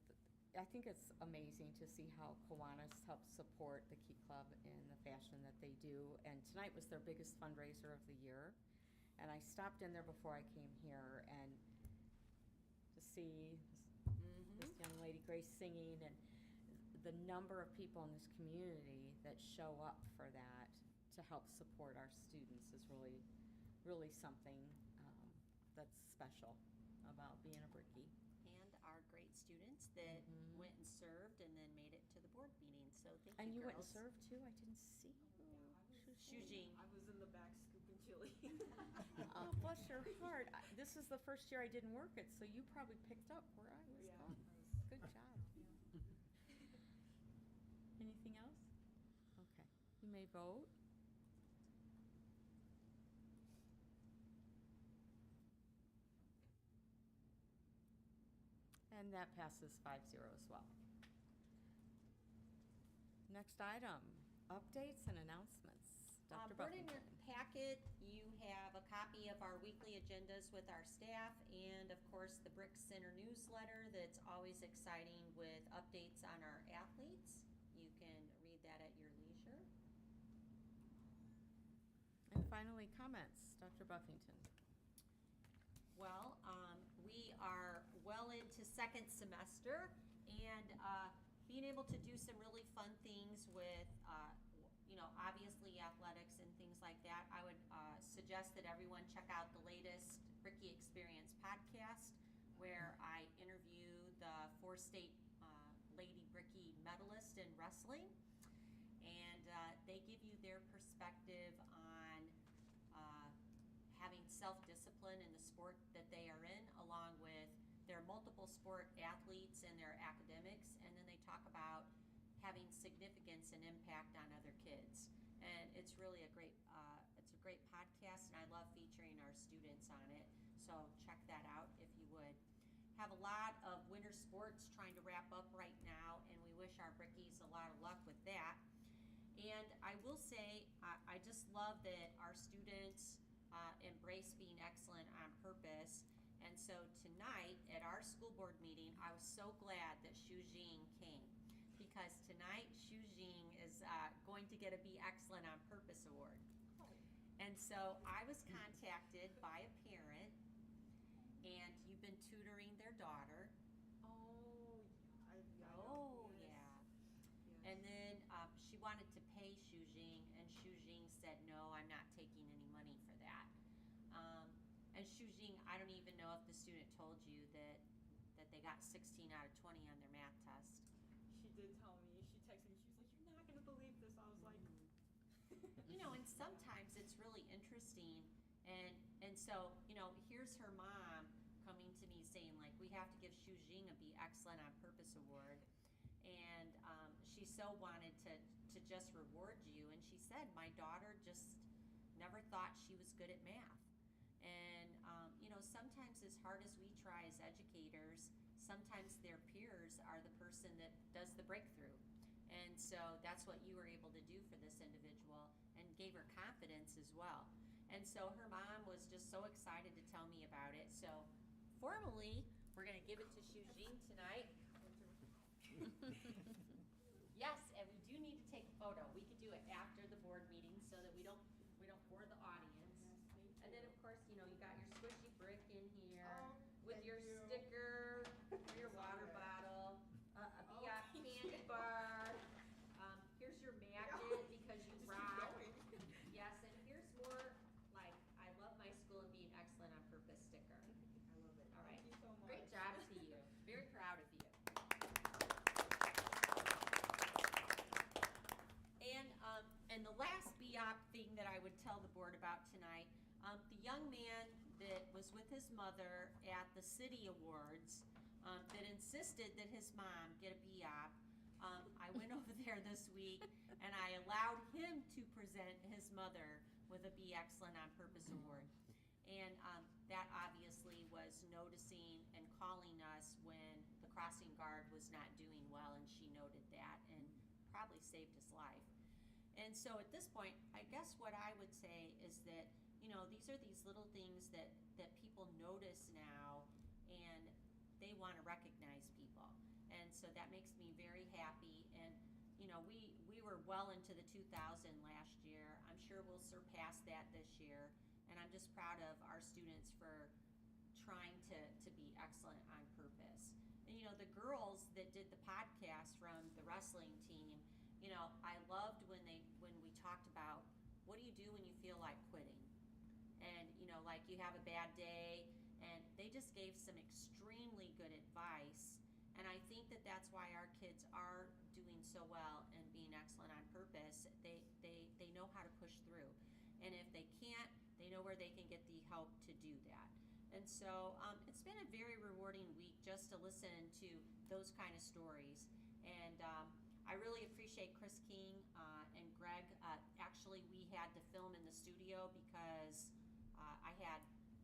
I think it's amazing to see how Kiwanis helps support the Key Club in the fashion that they do. And tonight was their biggest fundraiser of the year. And I stopped in there before I came here and to see this young lady, Grace, singing, and the number of people in this community that show up for that to help support our students is really, really something that's special about being a Brickie. And our great students that went and served and then made it to the board meeting. So thank And you you, went and girls. served too? I didn't see you. Shujing. I was in the back scooping chili. Oh, bless your heart. This is the first year I didn't work it, so you probably picked up where I was Yeah, going. Good job. Anything else? Okay. You may vote. And that passes 5-0 as well. Next item, updates and announcements. Dr. Board, in your Buffington. packet, you have a copy of our weekly agendas with our staff and, of course, the Brick Center newsletter that's always exciting with updates on our athletes. You can read that at your leisure. And finally, comments. Dr. Buffington. Well, we are well into second semester, and being able to do some really fun things with, obviously athletics and things like that. I would suggest that everyone check out the latest Brickie Experience podcast, where I interview the 4-state Lady Brickie medalist in wrestling, and they give you their perspective on having self-discipline in the sport that they are in, along with their multiple sport athletes and their academics, and then they talk about having significance and impact on other kids. And it's really a great podcast, and I love featuring our students on it. So check that out if you would. Have a lot of winter sports trying to wrap up right now, and we wish our Brickies a lot of luck with that. And I will say, I just love that our students embrace being excellent on purpose. And so tonight, at our school board meeting, I was so glad that Shu Jing came, because tonight Shu Jing is going to get a Be Excellent on Purpose award. And so I was contacted by a parent, and you've been tutoring their daughter. Oh, yeah. Oh, Yes. yeah. Yes. And then wanted to pay Shujing, and Shujing said, no, I'm not taking any money for that. And Shujing, I don't even know if the student told you that they got 16 out of 20 on their math test. She did tell me. She texted me. She was like, "You're not gonna believe this." I was like, And sometimes it's really interesting, and so, here's her mom coming to me saying, like, we have to give Shujing a Be Excellent on Purpose award, and she so wanted to just reward you, and she said, my daughter just never thought she was good at math. And, sometimes as hard as we try as educators, sometimes their peers are the person that does the breakthrough. And so that's what you were able to do for this individual, and gave her confidence as well. And so her mom was just so excited to tell me about it. So formally, we're going to give it to Shujing tonight. Yes, and we do need to take a photo. We could do it after the board meeting so that we don't bore the audience. And then, of course, you got your squishy brick in here with thank your you. sticker, your water bottle, a Biot candy bar. Here's your magnet because you Just keep rock. going. Yes, and here's more like I love my school and being excellent on purpose sticker. I love it. All right. Thank you so much. Great job to you. Very proud of you. And the last BOP thing that I would tell the board about tonight, the young man that was with his mother at the city awards that insisted that his mom get a BOP, I went over there this week and I allowed him to present his mother with a Be Excellent on Purpose award. And that obviously was noticing and calling us when the crossing guard was not doing well, and she noted that and probably saved his life. And so at this point, I guess what I would say is that, these are these little things that people notice now, and they want to recognize people. And so that makes me very happy. And, we were well into the 2,000 last year. I'm sure we'll surpass that this year. And I'm just proud of our students for trying to be excellent on purpose. And, the girls that did the podcast from the wrestling team, I loved when we talked about, what do you do when you feel like quitting? And, like you have a bad day, and they just gave some extremely good advice. And I think that that's why our kids are doing so well and being excellent on purpose. They know how to push through. And if they can't, they know where they can get the help to do that. And so it's been a very rewarding week just to listen to those kind of stories. And I really appreciate Chris King and Greg. Actually, we had to film in the studio because I had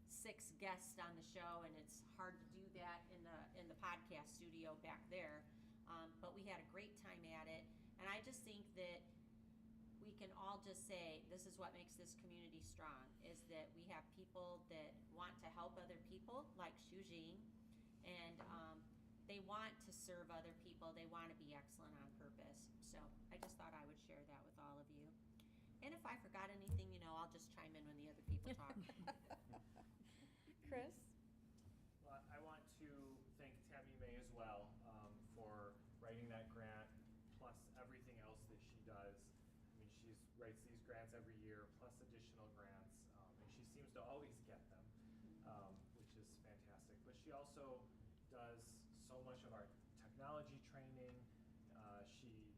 6 guests on the show, and it's hard to do that in the podcast studio back there. But we had a great time at it, and I just think that we can all just say this is what makes this community strong, is that we have people that want to help other people, like Shujing, and they want to serve other people. They want to be excellent on purpose. So I just thought I would share that with all of you. And if I forgot anything, I'll just chime in when the other people talk. Chris? Well, I want to thank Tammy May as well for writing that grant, plus everything else that she does. I mean, she writes these grants every year, plus additional grants, and she seems to always get them, which is fantastic. But she also does so much of our technology training. She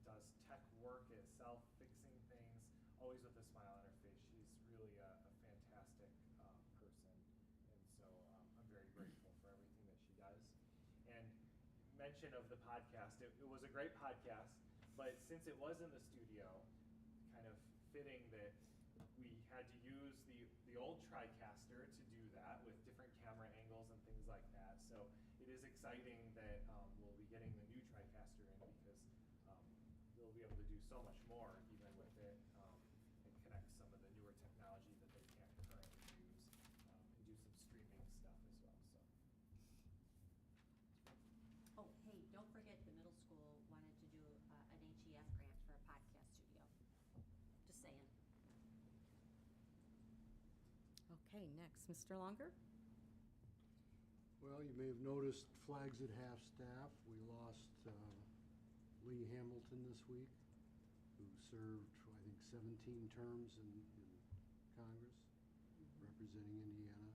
does tech work itself, fixing things, always with a smile on her face. She's really a fantastic person, and so I'm very grateful for everything that she does. And mention of the podcast, it was a great podcast, but since it was in the studio, kind of fitting that we had to use the old TriCaster to do that with different camera angles and things like that. So it is exciting that we'll be getting the new TriCaster in, because we'll be able to do so much more even with it, and connect some of the newer technology that they can't currently use, and do some streaming stuff as well. So Oh, hey, don't forget the middle school wanted to do an HEF grant for a podcast studio. Just saying. Okay, next, Mr. Longer? Well, you may have noticed flags at half-staff. We lost Lee Hamilton this week. who served, I think, 17 terms in Congress, representing Indiana.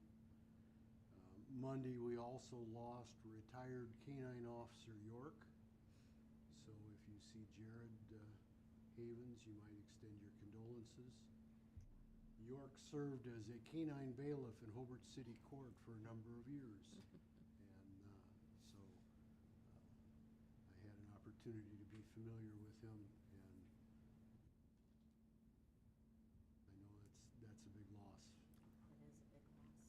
Monday, we also lost retired Canine Officer York. So if you see Jared Havens, you might extend your condolences. York served as a canine bailiff in Hobart City Court for a number of years. And so I had an opportunity to be familiar with him, and I know that's a big loss. It is a big loss.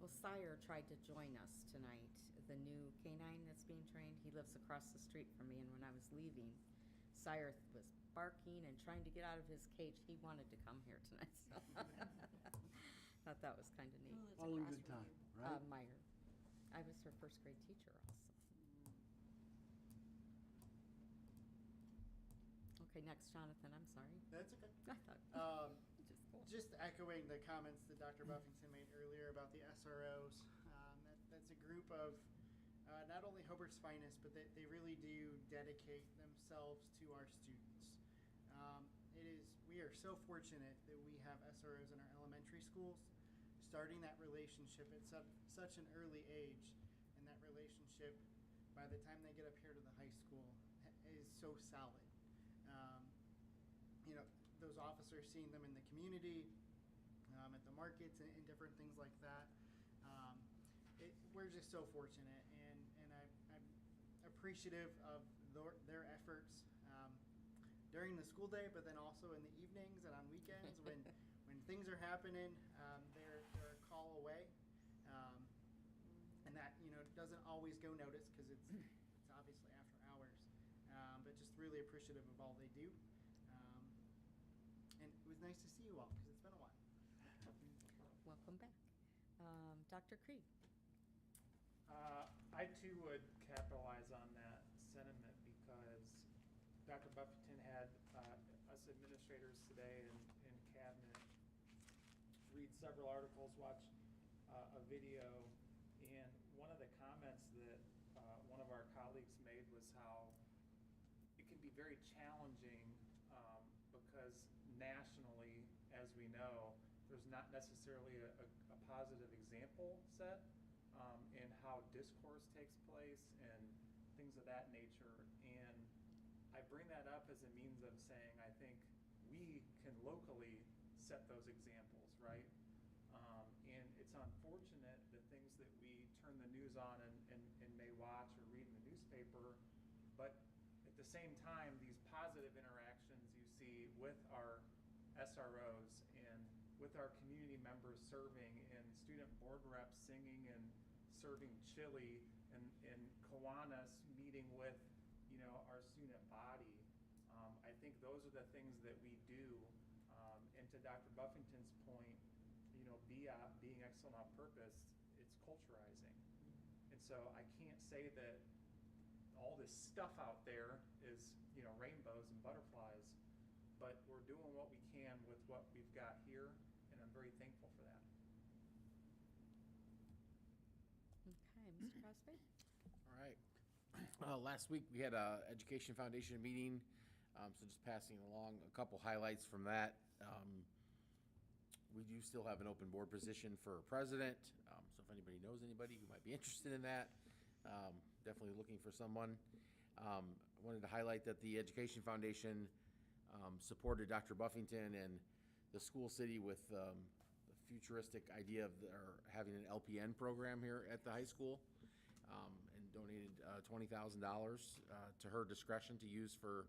Well, Sire tried to join us tonight, the new canine that's being trained. He lives across the street from me, and when I was leaving, Sire was barking and trying to get out of his cage. He wanted to come here tonight, so thought that was kind of neat. All in good time, right? Meyer. I was her first grade teacher also. Okay, next, Jonathan, I'm sorry. That's okay. I thought, just go. Just echoing the comments that Dr. Buffington made earlier about the SROs. That's a group of not only Hobart's finest, but they really do dedicate themselves to our students. We are so fortunate that we have SROs in our elementary schools, starting that relationship at such an early age, and that relationship, by the time they get up here to the high school, is so solid. Those officers, seeing them in the community, at the markets and different things like that, we're just so fortunate, and I'm appreciative of their efforts during the school day, but then also in the evenings and on weekends when things are happening. They're a call away, and that doesn't always go noticed because it's obviously after hours, but just really appreciative of all they do. And it was nice to see you all because it's been a while. Welcome back. Dr. Krieg. I too would capitalize on that sentiment because Dr. Buffington had us administrators today in cabinet read several articles, watch a video, and one of the comments that one of our colleagues made was how it can be very challenging because nationally, as we know, there's not necessarily a positive example set in how discourse takes place and things of that nature. And I bring that up as a means of saying I think we can locally set those examples, right? And it's unfortunate the things that we turn the news on and may watch or read in the newspaper, but at the same time, these positive interactions you see with our SROs and with our community members serving and student board reps singing and serving chili and Kiwanis meeting with our student body. I think those are the things that we do. And to Dr. Buffington's point, being excellent on purpose, it's culturizing. And so I can't say that all this stuff out there is, rainbows and butterflies, but we're doing what we can with what we've got here, and I'm very thankful for that. Okay, Mr. Crosby? All right. Last week, we had a Education Foundation meeting, so just passing along a couple highlights from that. We do still have an open board position for president, so if anybody knows anybody who might be interested in that, definitely looking for someone. I wanted to highlight that the Education Foundation supported Dr. Buffington and the school city with the futuristic idea of having an LPN program here at the high school, and donated $20,000 to her discretion to use for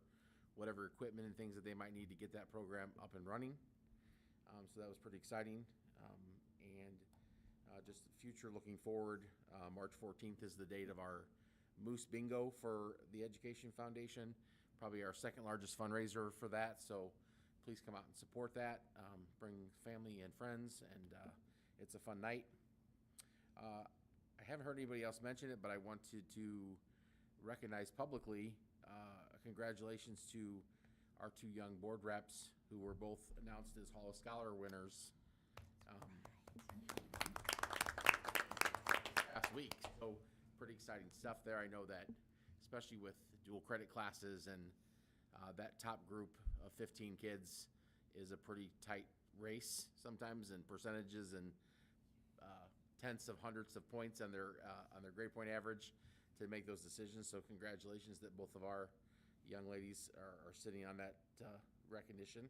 whatever equipment and things that they might need to get that program up and running. So that was pretty exciting. And just future looking forward, March 14th is the date of our Moose Bingo for the Education Foundation, probably our second largest fundraiser for that. So please come out and support that. Bring family and friends, and it's a fun night. I haven't heard anybody else mention it, but I wanted to recognize publicly congratulations to our two young board reps who were both announced as Hall of Scholar winners last week. So pretty exciting stuff there. I know that especially with dual credit classes and That top group of 15 kids is a pretty tight race sometimes in percentages and tenths of hundredths of points on their grade point average to make those decisions. So congratulations that both of our young ladies are sitting on that recognition.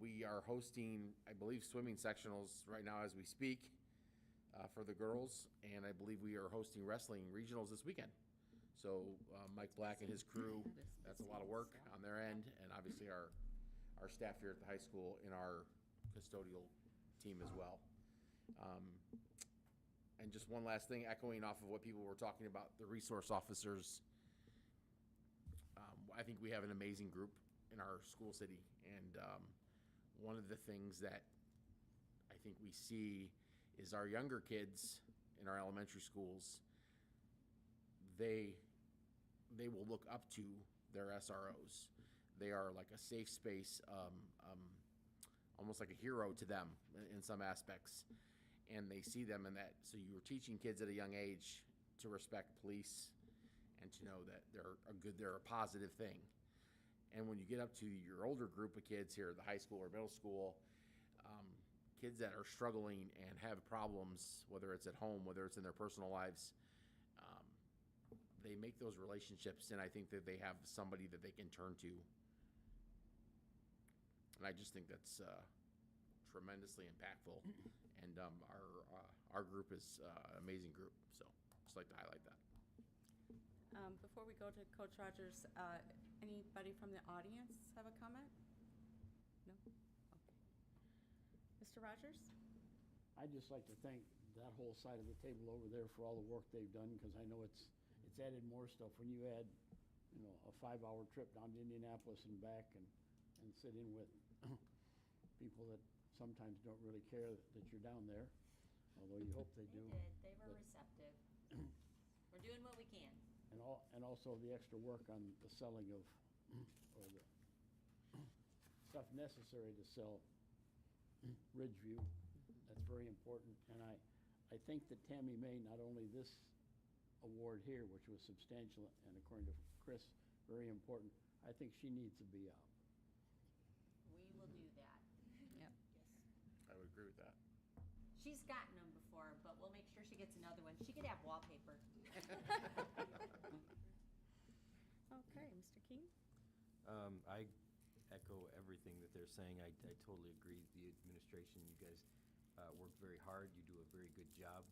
We are hosting, I believe, swimming sectionals right now as we speak for the girls, and I believe we are hosting wrestling regionals this weekend. So Mike Black and his crew, that's a lot of work on their end, and obviously our staff here at the high school in our custodial team as well. And just one last thing, echoing off of what people were talking about, the resource officers. I think we have an amazing group in our school city, and one of the things that I think we see is our younger kids in our elementary schools, they will look up to their SROs. They are like a safe space, almost like a hero to them in some aspects. And they see them in that. So you're teaching kids at a young age to respect police and to know that they're a positive thing. And when you get up to your older group of kids here at the high school or middle school, kids that are struggling and have problems, whether it's at home, whether it's in their personal lives, they make those relationships, and I think that they have somebody that they can turn to. And I just think that's tremendously impactful. And our group is an amazing group, so just like to highlight that. Before we go to Coach Rogers, anybody from the audience have a comment? No? Okay. Mr. Rogers? I'd just like to thank that whole side of the table over there for all the work they've done, because I know it's added more stuff when you add, a 5-hour trip down to Indianapolis and back and sit in with people that sometimes don't really care that you're down there, although you hope they do. They were receptive. We're doing what we can. And also the extra work on the selling of, or the stuff necessary to sell Ridgeview. That's very important. And I think that Tammy May, not only this award here, which was substantial and according to Chris, very important, I think she needs to be up. We will do that. Yep. Yes. I would agree with that. She's gotten them before, but we'll make sure she gets another one. She could have wallpaper. Okay, Mr. King? I echo everything that they're saying. I totally agree. The administration, you guys work very hard. You do a very good job.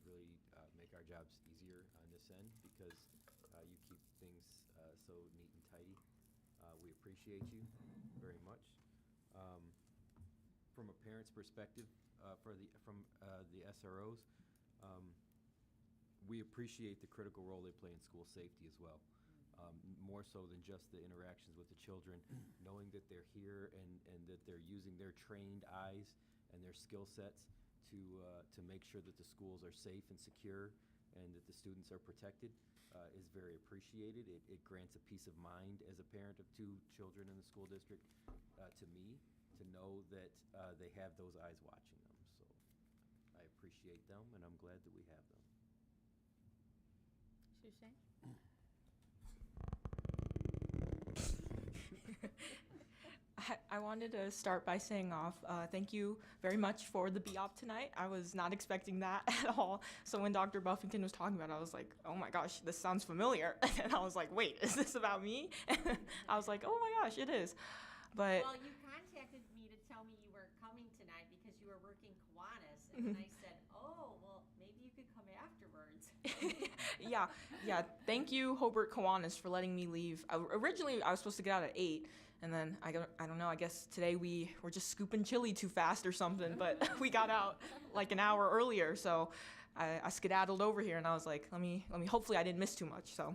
Really make our jobs easier on this end because you keep things so neat and tidy. We appreciate you very much. From a parent's perspective, from the SROs, we appreciate the critical role they play in school safety as well. More so than just the interactions with the children, knowing that they're here and that they're using their trained eyes and their skill sets to make sure that the schools are safe and secure and that the students are protected is very appreciated. It grants a peace of mind as a parent of 2 children in the school district to me to know that they have those eyes watching them. So I appreciate them, and I'm glad that we have them. Shushay? I wanted to start by saying off, thank you very much for the BOP tonight. I was not expecting that at all. So when Dr. Buffington was talking about it, I was like, oh my gosh, this sounds familiar. And I was like, wait, is this about me? And I was like, oh my gosh, it is. But Well, you contacted me to tell me you were coming tonight because you were working Kiwanis. And then I said, oh, well, maybe you could come afterwards. yeah. Thank you, Hobart Kiwanis, for letting me leave. Originally, I was supposed to get out at 8. And then, I don't know, I guess today we were just scooping chili too fast or something, but we got out like an hour earlier, so I skedaddled over here, and I was like, let me, hopefully I didn't miss too much, so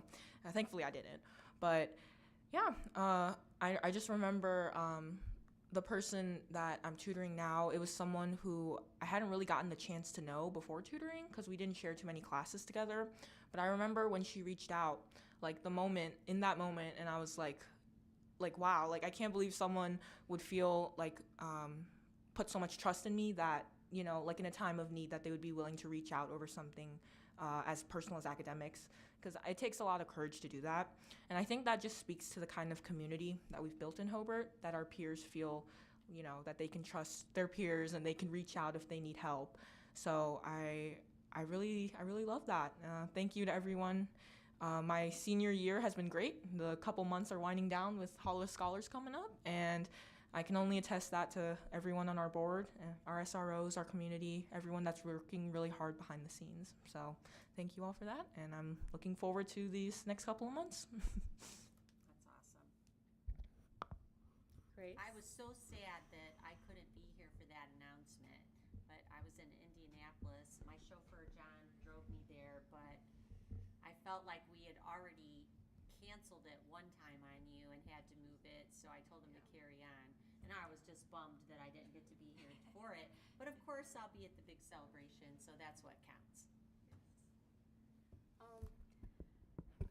thankfully I didn't. But, yeah, I just remember the person that I'm tutoring now, it was someone who I hadn't really gotten the chance to know before tutoring, because we didn't share too many classes together, but I remember when she reached out, like in that moment, and I was like, wow, like I can't believe someone would feel like put so much trust in me that you know, like in a time of need, that they would be willing to reach out over something as personal as academics, because it takes a lot of courage to do that. And I think that just speaks to the kind of community that we've built in Hobart, that our peers feel, you know, that they can trust their peers and they can reach out if they need help. So I really love that. Thank you to everyone. My senior year has been great. The couple months are winding down with Hall of Scholars coming up, and I can only attest that to everyone on our board, our SROs, our community, everyone that's working really hard behind the scenes. So thank you all for that, and I'm looking forward to these next couple of months. That's awesome. Great. I was so sad that I couldn't be here for that announcement, but I was in Indianapolis. My chauffeur, John, drove me there, but I felt like we had already canceled it one time on you and had to move it, so I told him to carry on. And I was just bummed that I didn't get to be here for it. But of course, I'll be at the big celebration, so that's what counts.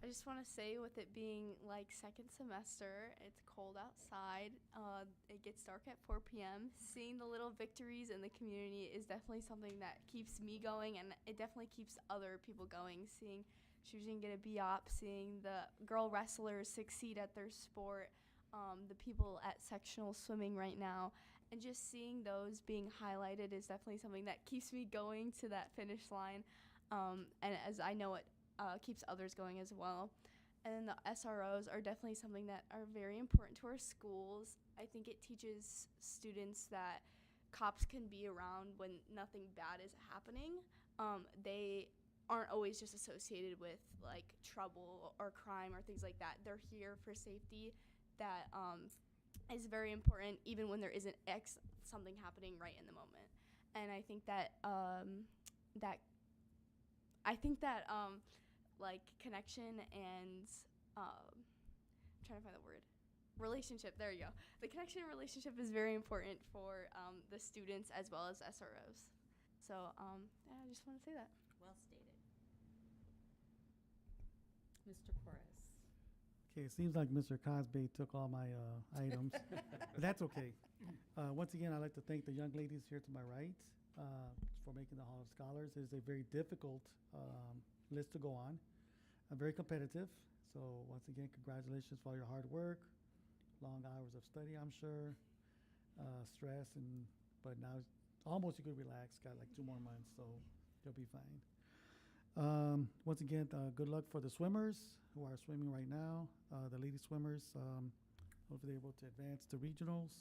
I just want to say, with it being like second semester, it's cold outside, it gets dark at 4 p.m. Seeing the little victories in the community is definitely something that keeps me going, and it definitely keeps other people going. Seeing Shujin get a B-op, seeing the girl wrestlers succeed at their sport, the people at sectional swimming right now, and just seeing those being highlighted is definitely something that keeps me going to that finish line, and as I know it keeps others going as well. And then the SROs are definitely something that are very important to our schools. I think it teaches students that cops can be around when nothing bad is happening. They aren't always just associated with like trouble or crime or things like that. They're here for safety. That is very important, even when there isn't something happening right in the moment. And I think that like connection and I'm trying to find the word, relationship. There you go. The connection and relationship is very important for the students as well as SROs. So yeah, I just want to say that. Well stated. Mr. Porras. Okay, it seems like Mr. Cosby took all my items, but that's okay. Once again, I'd like to thank the young ladies here to my right for making the Hall of Scholars. It is a very difficult list to go on, very competitive. So once again, congratulations for all your hard work, long hours of study, I'm sure, stress, but now almost you could relax. Got like 2 more months, so you'll be fine. Once again, good luck for the swimmers who are swimming right now. The lady swimmers, hopefully they're able to advance to regionals.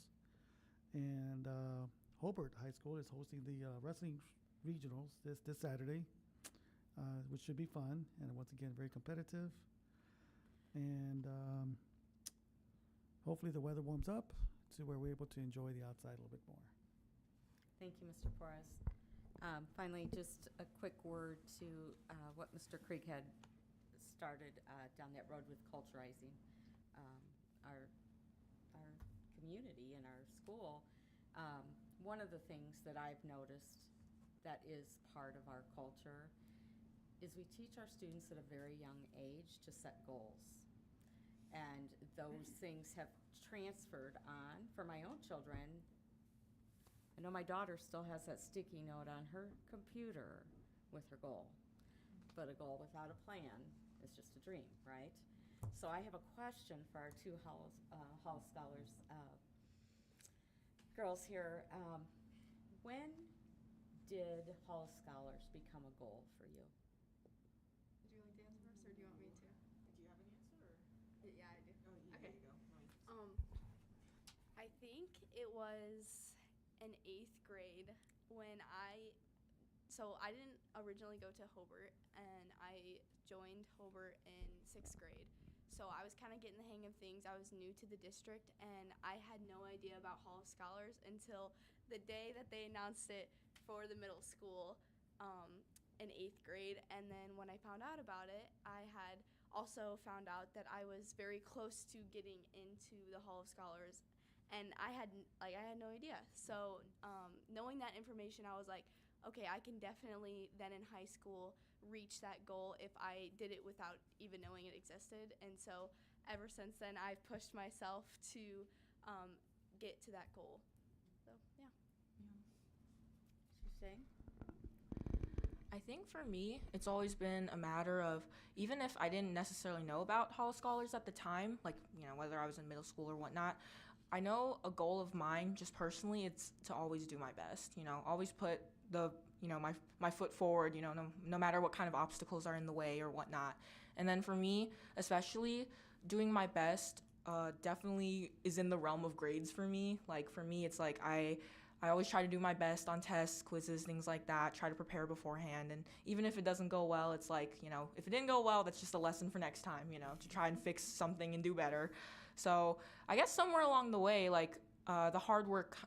And Hobart High School is hosting the wrestling regionals this Saturday, which should be fun. And once again, very competitive. And hopefully the weather warms up to where we're able to enjoy the outside a little bit more. Thank you, Mr. Porras. Finally, just a quick word to what Mr. Krieg had started down that road with culturizing our community and our school. One of the things that I've noticed that is part of our culture is we teach our students at a very young age to set goals. And those things have transferred on for my own children. I know my daughter still has that sticky note on her computer with her goal. But a goal without a plan is just a dream, right? So I have a question for our 2 Hall Scholars girls here. When did Hall of Scholars become a goal for you? Would you like to answer first, or do you want me to? Do you have an answer? Or? Yeah, I do. Okay. There you go. I think it was in 8th grade when I didn't originally go to Hobart, and I joined Hobart in 6th grade. So I was kind of getting the hang of things. I was new to the district, and I had no idea about Hall of Scholars until the day that they announced it for the middle school in 8th grade. And then when I found out about it, I had also found out that I was very close to getting into the Hall of Scholars, and I had no idea. So knowing that information, I was like, okay, I can definitely then in high school reach that goal if I did it without even knowing it existed. And so ever since then, I've pushed myself to get to that goal. So yeah. I think for me, it's always been a matter of, even if I didn't necessarily know about Hall of Scholars at the time, like, whether I was in middle school or whatnot, I know a goal of mine, just personally, it's to always do my best, always put my foot forward, no matter what kind of obstacles are in the way or whatnot. And then for me, especially, doing my best definitely is in the realm of grades for me. Like, for me, it's like I always try to do my best on tests, quizzes, things like that, try to prepare beforehand. And even if it doesn't go well, it's like, if it didn't go well, that's just a lesson for next time, to try and fix something and do better. So I guess somewhere along the way, like the hard work,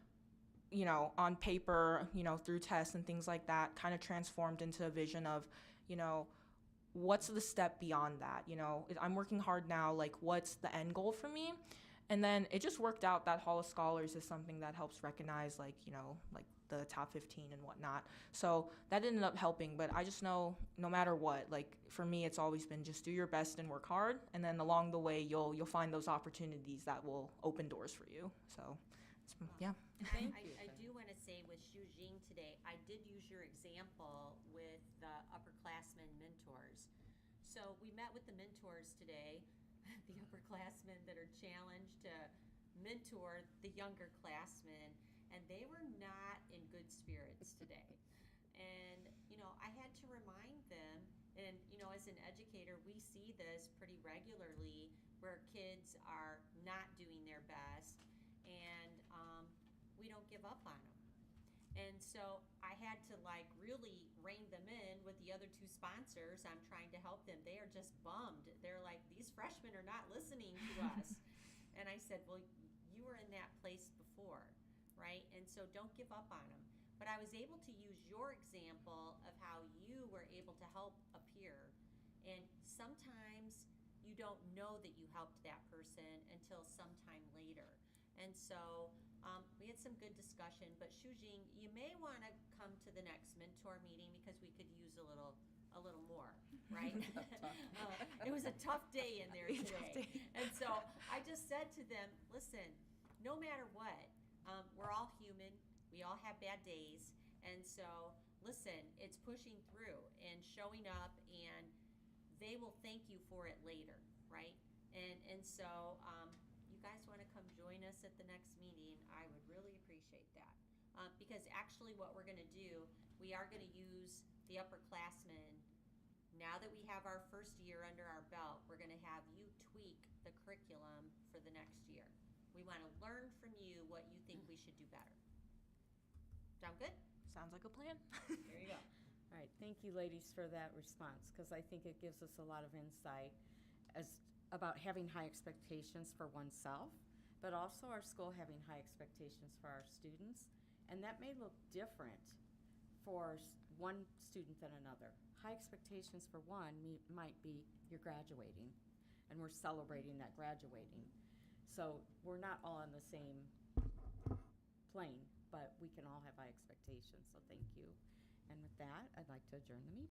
on paper, through tests and things like that, kind of transformed into a vision of, what's the step beyond that? I'm working hard now, like what's the end goal for me? And then it just worked out that Hall of Scholars is something that helps recognize, like, like the top 15 and whatnot. So that ended up helping, but I just know no matter what, like for me, it's always been just do your best and work hard. And then along the way, you'll find those opportunities that will open doors for you. So, yeah. Thank I, you. I do want to say with Xu Jing today, I did use your example with the upperclassmen mentors. So we met with the mentors today, the upperclassmen that are challenged to mentor the younger classmen, and they were not in good spirits today. And, I had to remind them, and, as an educator, we see this pretty regularly where kids are not doing their best, and we don't give up on them. And so I had to really rein them in with the other two sponsors. I'm trying to help them. They are just bummed. They're like, these freshmen are not listening to us. And I said, well, you were in that place before, right? And so don't give up on them. But I was able to use your example of how you were able to help a peer. And sometimes you don't know that you helped that person until sometime later. And so we had some good discussion, but Xu Jing, you may want to come to the next mentor meeting because we could use a little more, right? It was a tough day in there today. And so I just said to them, listen, no matter what, we're all human. We all have bad days. And so, listen, it's pushing through and showing up, and they will thank you for it later, right? And so, you guys want to come join us at the next meeting, I would really appreciate that. Because actually what we're going to do, we are going to use the upperclassmen. Now that we have our first year under our belt, we're going to have you tweak the curriculum for the next year. We want to learn from you what you think we should do better. Sound good? Sounds like a plan. There you go. All right, thank you, ladies, for that response, because I think it gives us a lot of insight about having high expectations for oneself, but also our school having high expectations for our students. And that may look different for one student than another. High expectations for one might be you're graduating, and we're celebrating that graduating. So we're not all on the same plane, but we can all have high expectations, so thank you. And with that, I'd like to adjourn the meeting.